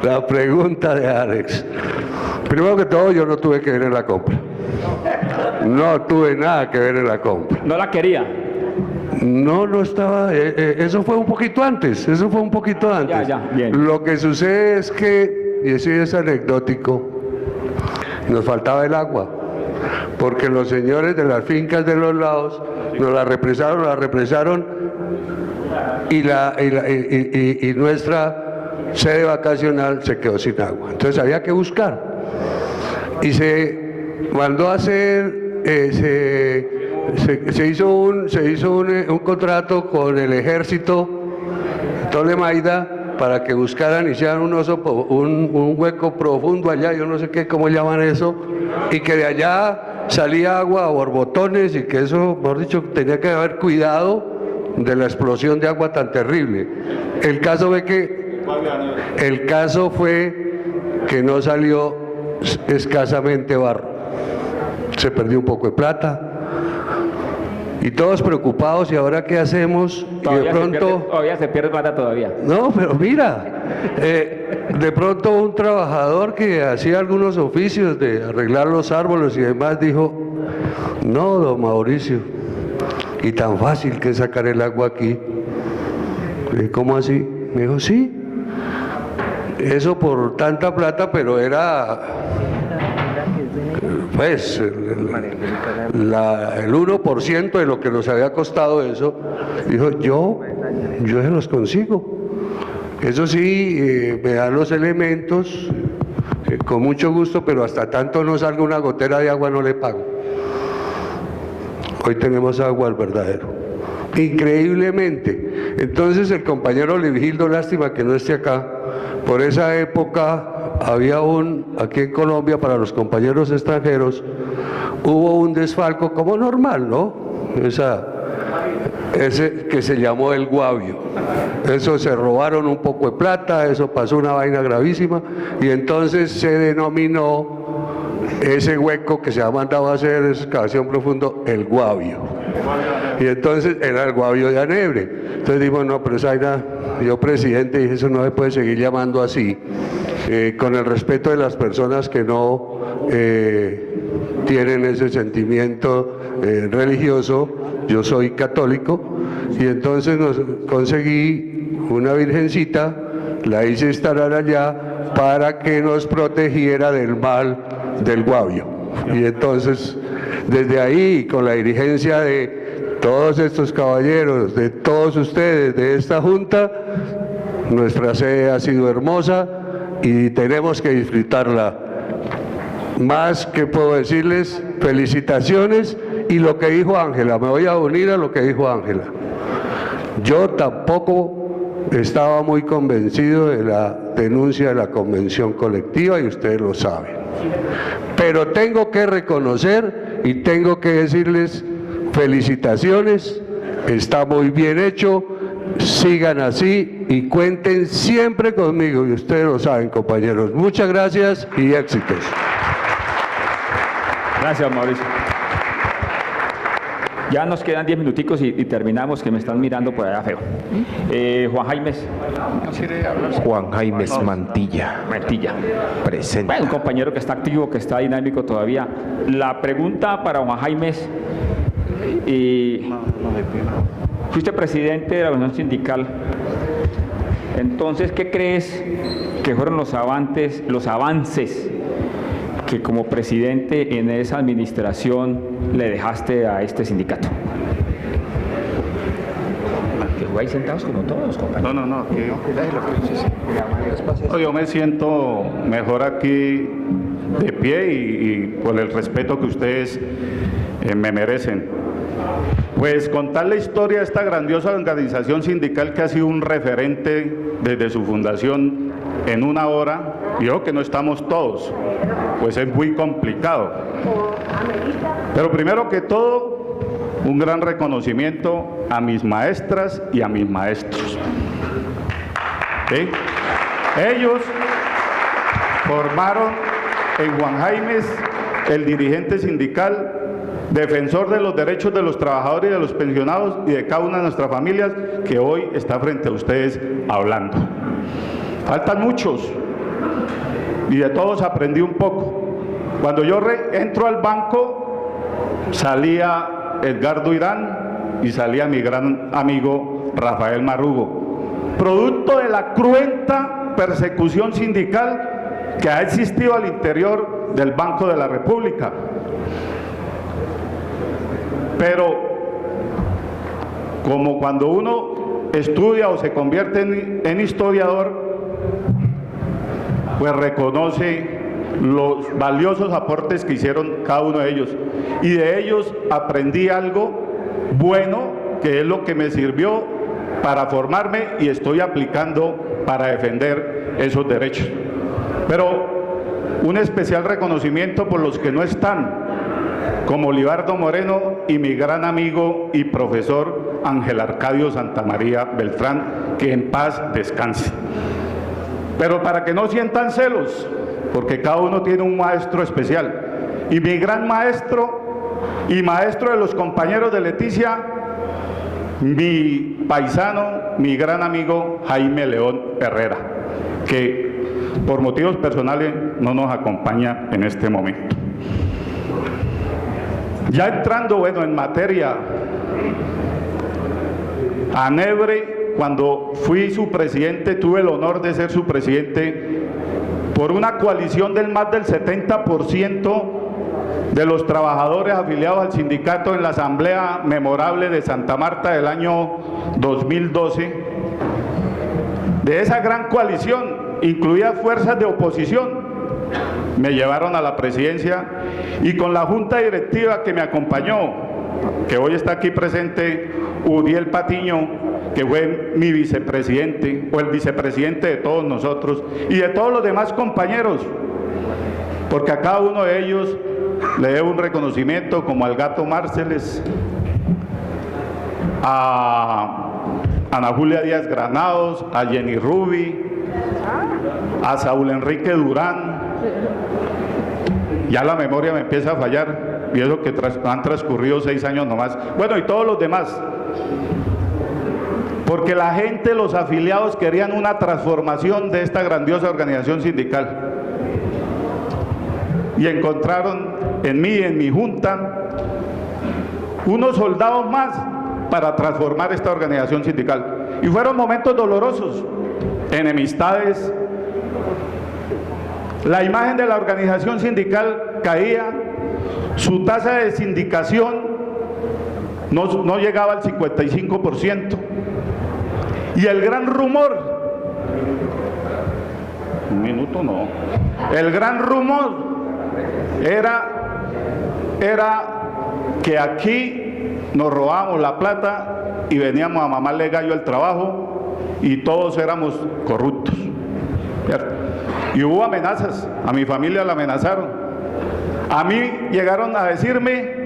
La pregunta de Alex. Primero que todo, yo no tuve que ver en la compra. No tuve nada que ver en la compra. ¿No la quería? No estaba, eso fue un poquito antes, Ya, bien. Lo que sucede es que, y eso es anecdótico, nos faltaba el agua, porque los señores de las fincas de los lados nos la represaron y nuestra sede vacacional se quedó sin agua. Entonces había que buscar. Y se mandó a hacer, se hizo un contrato con el ejército Tolemaida para que buscaran y hicieran un hueco profundo allá, yo no sé cómo llaman eso, y que de allá salía agua a borbotones y que eso, mejor dicho, tenía que haber cuidado de la explosión de agua tan terrible. El caso fue que no salió escasamente barro, se perdió un poco de plata y todos preocupados, ¿y ahora qué hacemos? Y de pronto Todavía se pierde plata todavía. no, pero mira, de pronto un trabajador que hacía algunos oficios de arreglar los árboles y demás dijo, no, don Mauricio, y tan fácil que es sacar el agua aquí. Le dije, ¿cómo así? Me dijo, sí, eso por tanta plata, pero era pues el 1% de lo que nos había costado eso. Dijo, yo se los consigo. Eso sí, me dan los elementos, con mucho gusto, pero hasta tanto no salga una gotera de agua no le pago. Hoy tenemos agua al verdadero. Increíblemente. Entonces el compañero Leovigildo, lástima que no esté acá, por esa época había aquí en Colombia, para los compañeros extranjeros, hubo un desfalco como normal, ¿no? Ese que se llamó el Guavio. Eso se robaron un poco de plata, eso pasó una vaina gravísima, y entonces se denominó ese hueco que se ha mandado a hacer, esa excavación profundo, el Guavio. Y entonces era el Guavio de Anebre. Entonces dijimos, no, pero esa vaina, yo presidente dije, eso no se puede seguir llamando así, con el respeto de las personas que no tienen ese sentimiento religioso. Yo soy católico, y entonces conseguí una virgencita, la hice instalar allá para que nos protegiera del mal del Guavio. Y entonces, desde ahí, con la dirigencia de todos estos caballeros, de todos ustedes, de esta Junta, nuestra sede ha sido hermosa y tenemos que disfrutarla. Más que puedo decirles, felicitaciones, y lo que dijo Ángela, me voy a unir a lo que dijo Ángela. Yo tampoco estaba muy convencido de la denuncia de la convención colectiva, y ustedes lo saben. Pero tengo que reconocer y tengo que decirles felicitaciones, está muy bien hecho, sigan así y cuenten siempre conmigo, y ustedes lo saben, compañeros. Muchas gracias y éxitos. Gracias, Mauricio. Ya nos quedan 10 minuticos y terminamos, que me están mirando por allá feo. Juan Jaimes. Juan Jaimes Mantilla. Presente. Bueno, un compañero que está activo, que está dinámico todavía. La pregunta para Juan Jaimes, fuiste presidente de la organización sindical, entonces, ¿qué crees que fueron los avances que como presidente en esa administración le dejaste a este sindicato? Ahí sentados como todos, compañeros. No. Yo me siento mejor aquí de pie y por el respeto que ustedes me merecen. Pues contar la historia de esta grandiosa organización sindical que ha sido un referente desde su fundación en una hora, y yo que no estamos todos, pues es muy complicado. Pero primero que todo, un gran reconocimiento a mis maestras y a mis maestros. ¿Sí? Ellos formaron en Juan Jaimes el dirigente sindical, defensor de los derechos de los trabajadores y de los pensionados y de cada una de nuestras familias, que hoy está frente a ustedes hablando. Faltan muchos y de todos aprendí un poco. Cuando yo entro al banco, salía Edgardo Irán y salía mi gran amigo Rafael Marrugo, producto de la cruenta persecución sindical que ha existido al interior del Banco de la República. Pero como cuando uno estudia o se convierte en historiador, pues reconoce los valiosos aportes que hicieron cada uno de ellos. Y de ellos aprendí algo bueno, que es lo que me sirvió para formarme y estoy aplicando para defender esos derechos. Pero un especial reconocimiento por los que no están, como Libardo Moreno y mi gran amigo y profesor Ángel Arcadio Santamaría Beltrán, que en paz descanse. Pero para que no sientan celos, porque cada uno tiene un maestro especial. Y mi gran maestro y maestro de los compañeros de Leticia, mi paisano, mi gran amigo Jaime León Herrera, que por motivos personales no nos acompaña en este momento. Ya entrando, en materia, ANEBRE, cuando fui su presidente, tuve el honor de ser su presidente por una coalición del más del 70% de los trabajadores afiliados al sindicato en la asamblea memorable de Santa Marta del año 2012. De esa gran coalición, incluidas fuerzas de oposición, me llevaron a la presidencia y con la junta directiva que me acompañó, que hoy está aquí presente, Uriel Patiño, que fue mi vicepresidente o el vicepresidente de todos nosotros y de todos los demás compañeros, porque a cada uno de ellos le debo un reconocimiento, como al Gato Márceles, a Ana Julia Díaz Granados, a Jenny Rubi, a Saúl Enrique Durán. Ya la memoria me empieza a fallar, y eso que han transcurrido 6 años nomás. Bueno, y todos los demás. Porque la gente, los afiliados, querían una transformación de esta grandiosa organización sindical. Y encontraron en mí, en mi junta, unos soldados más para transformar esta organización sindical. Y fueron momentos dolorosos, enemistades. La imagen de la organización sindical caía, su tasa de sindicación no llegaba al 55%. Y el gran rumor, el gran rumor era que aquí nos robábamos la plata y veníamos a mamarle gallo al trabajo y todos éramos corruptos. ¿Cierto? Y hubo amenazas, a mi familia la amenazaron. A mí llegaron a decirme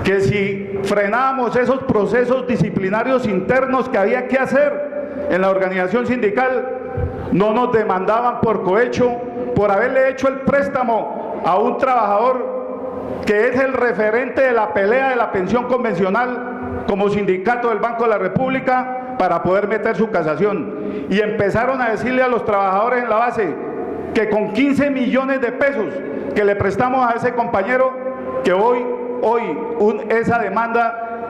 que si frenábamos esos procesos disciplinarios internos que había que hacer en la organización sindical, no nos demandaban por cohecho, por haberle hecho el préstamo a un trabajador que es el referente de la pelea de la pensión convencional como sindicato del Banco de la República, para poder meter su casación. Y empezaron a decirle a los trabajadores en la base que con 15 millones de pesos que le prestamos a ese compañero, que hoy esa demanda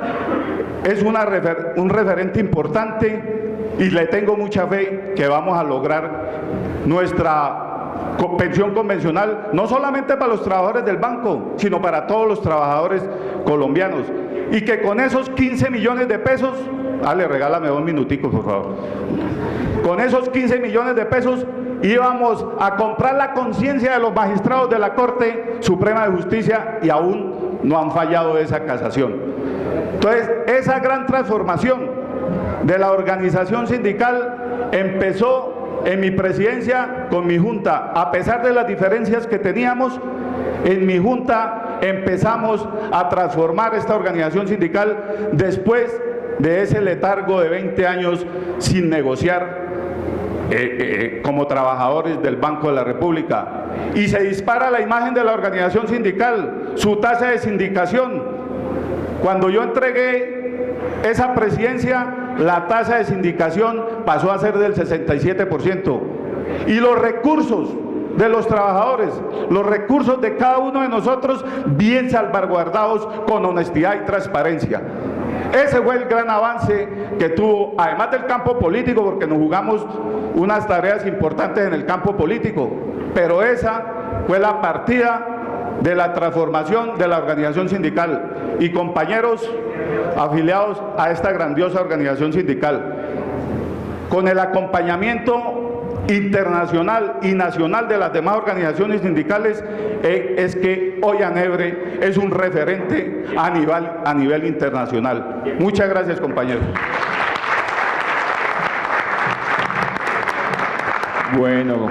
es un referente importante, y le tengo mucha fe que vamos a lograr nuestra pensión convencional, no solamente para los trabajadores del banco, sino para todos los trabajadores colombianos, y que con esos 15 millones de pesos, regálame 2 minuticos por favor, con esos 15 millones de pesos íbamos a comprar la conciencia de los magistrados de la Corte Suprema de Justicia, y aún no han fallado esa casación. Entonces, esa gran transformación de la organización sindical empezó en mi presidencia con mi junta. A pesar de las diferencias que teníamos, en mi junta empezamos a transformar esta organización sindical después de ese letargo de 20 años sin negociar como trabajadores del Banco de la República. Y se dispara la imagen de la organización sindical, su tasa de sindicación. Cuando yo entregué esa presidencia, la tasa de sindicación pasó a ser del 67%. Y los recursos de los trabajadores, los recursos de cada uno de nosotros, bien salvaguardados con honestidad y transparencia. Ese fue el gran avance que tuvo, además del campo político, porque nos jugamos unas tareas importantes en el campo político, pero esa fue la partida de la transformación de la organización sindical. Y compañeros afiliados a esta grandiosa organización sindical, con el acompañamiento internacional y nacional de las demás organizaciones sindicales, es que hoy ANEBRE es un referente a nivel internacional. Muchas gracias, compañeros. Bueno,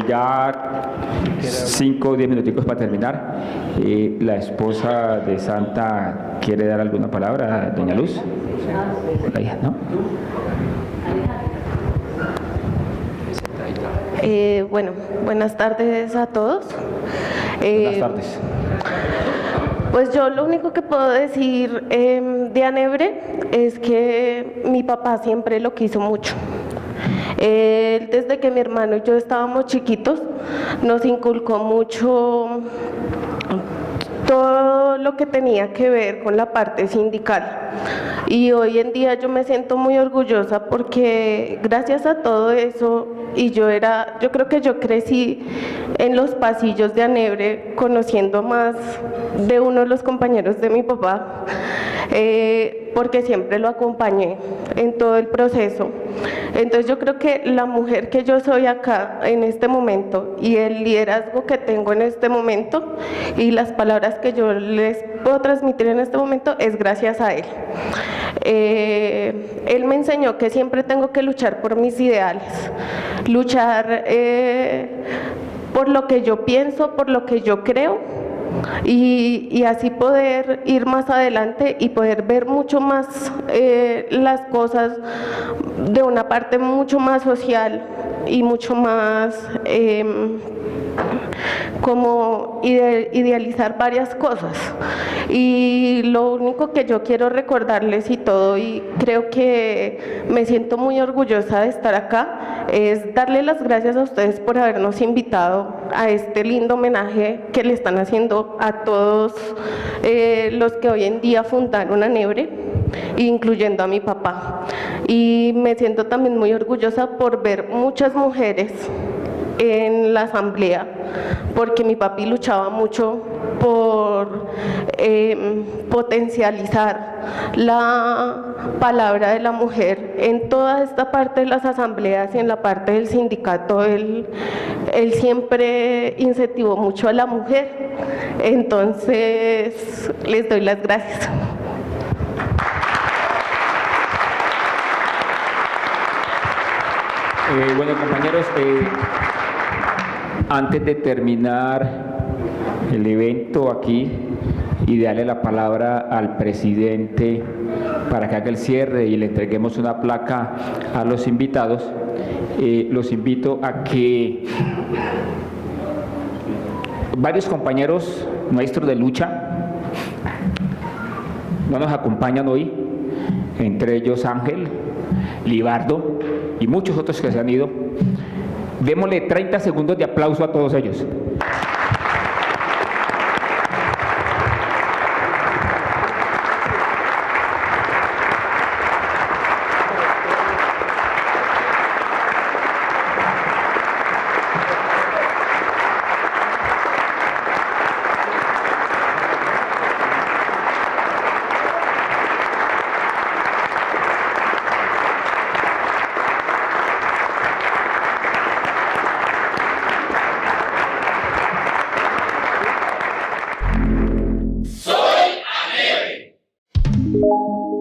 ya 5 o 10 minuticos para terminar. La esposa de Santa quiere dar alguna palabra, doña Luz. ¿No? Bueno, buenas tardes a todos. Buenas tardes. Pues yo lo único que puedo decir de ANEBRE es que mi papá siempre lo quiso mucho. Él, desde que mi hermano y yo estábamos chiquitos, nos inculcó mucho todo lo que tenía que ver con la parte sindical. Y hoy en día yo me siento muy orgullosa porque gracias a todo eso, y yo creo que yo crecí en los pasillos de ANEBRE conociendo más de uno de los compañeros de mi papá, porque siempre lo acompañé en todo el proceso. Entonces yo creo que la mujer que yo soy acá en este momento y el liderazgo que tengo en este momento y las palabras que yo les puedo transmitir en este momento es gracias a él. Él me enseñó que siempre tengo que luchar por mis ideales, luchar por lo que yo pienso, por lo que yo creo, y así poder ir más adelante y poder ver mucho más las cosas de una parte mucho más social y mucho más como idealizar varias cosas. Y lo único que yo quiero recordarles y todo, y creo que me siento muy orgullosa de estar acá, es darle las gracias a ustedes por habernos invitado a este lindo homenaje que le están haciendo a todos los que hoy en día fundaron ANEBRE, incluyendo a mi papá. Y me siento también muy orgullosa por ver muchas mujeres en la asamblea, porque mi papi luchaba mucho por potencializar la palabra de la mujer en toda esta parte de las asambleas y en la parte del sindicato. Él siempre incentivó mucho a la mujer. Entonces les doy las gracias. Bueno, compañeros, antes de terminar el evento aquí y darle la palabra al presidente para que haga el cierre y le entreguemos una placa a los invitados, los invito a que varios compañeros nuestros de lucha no nos acompañan hoy, entre ellos Ángel, Libardo y muchos otros que se han ido. Démosle 30 segundos de aplauso a todos ellos. Soy ANEBRE.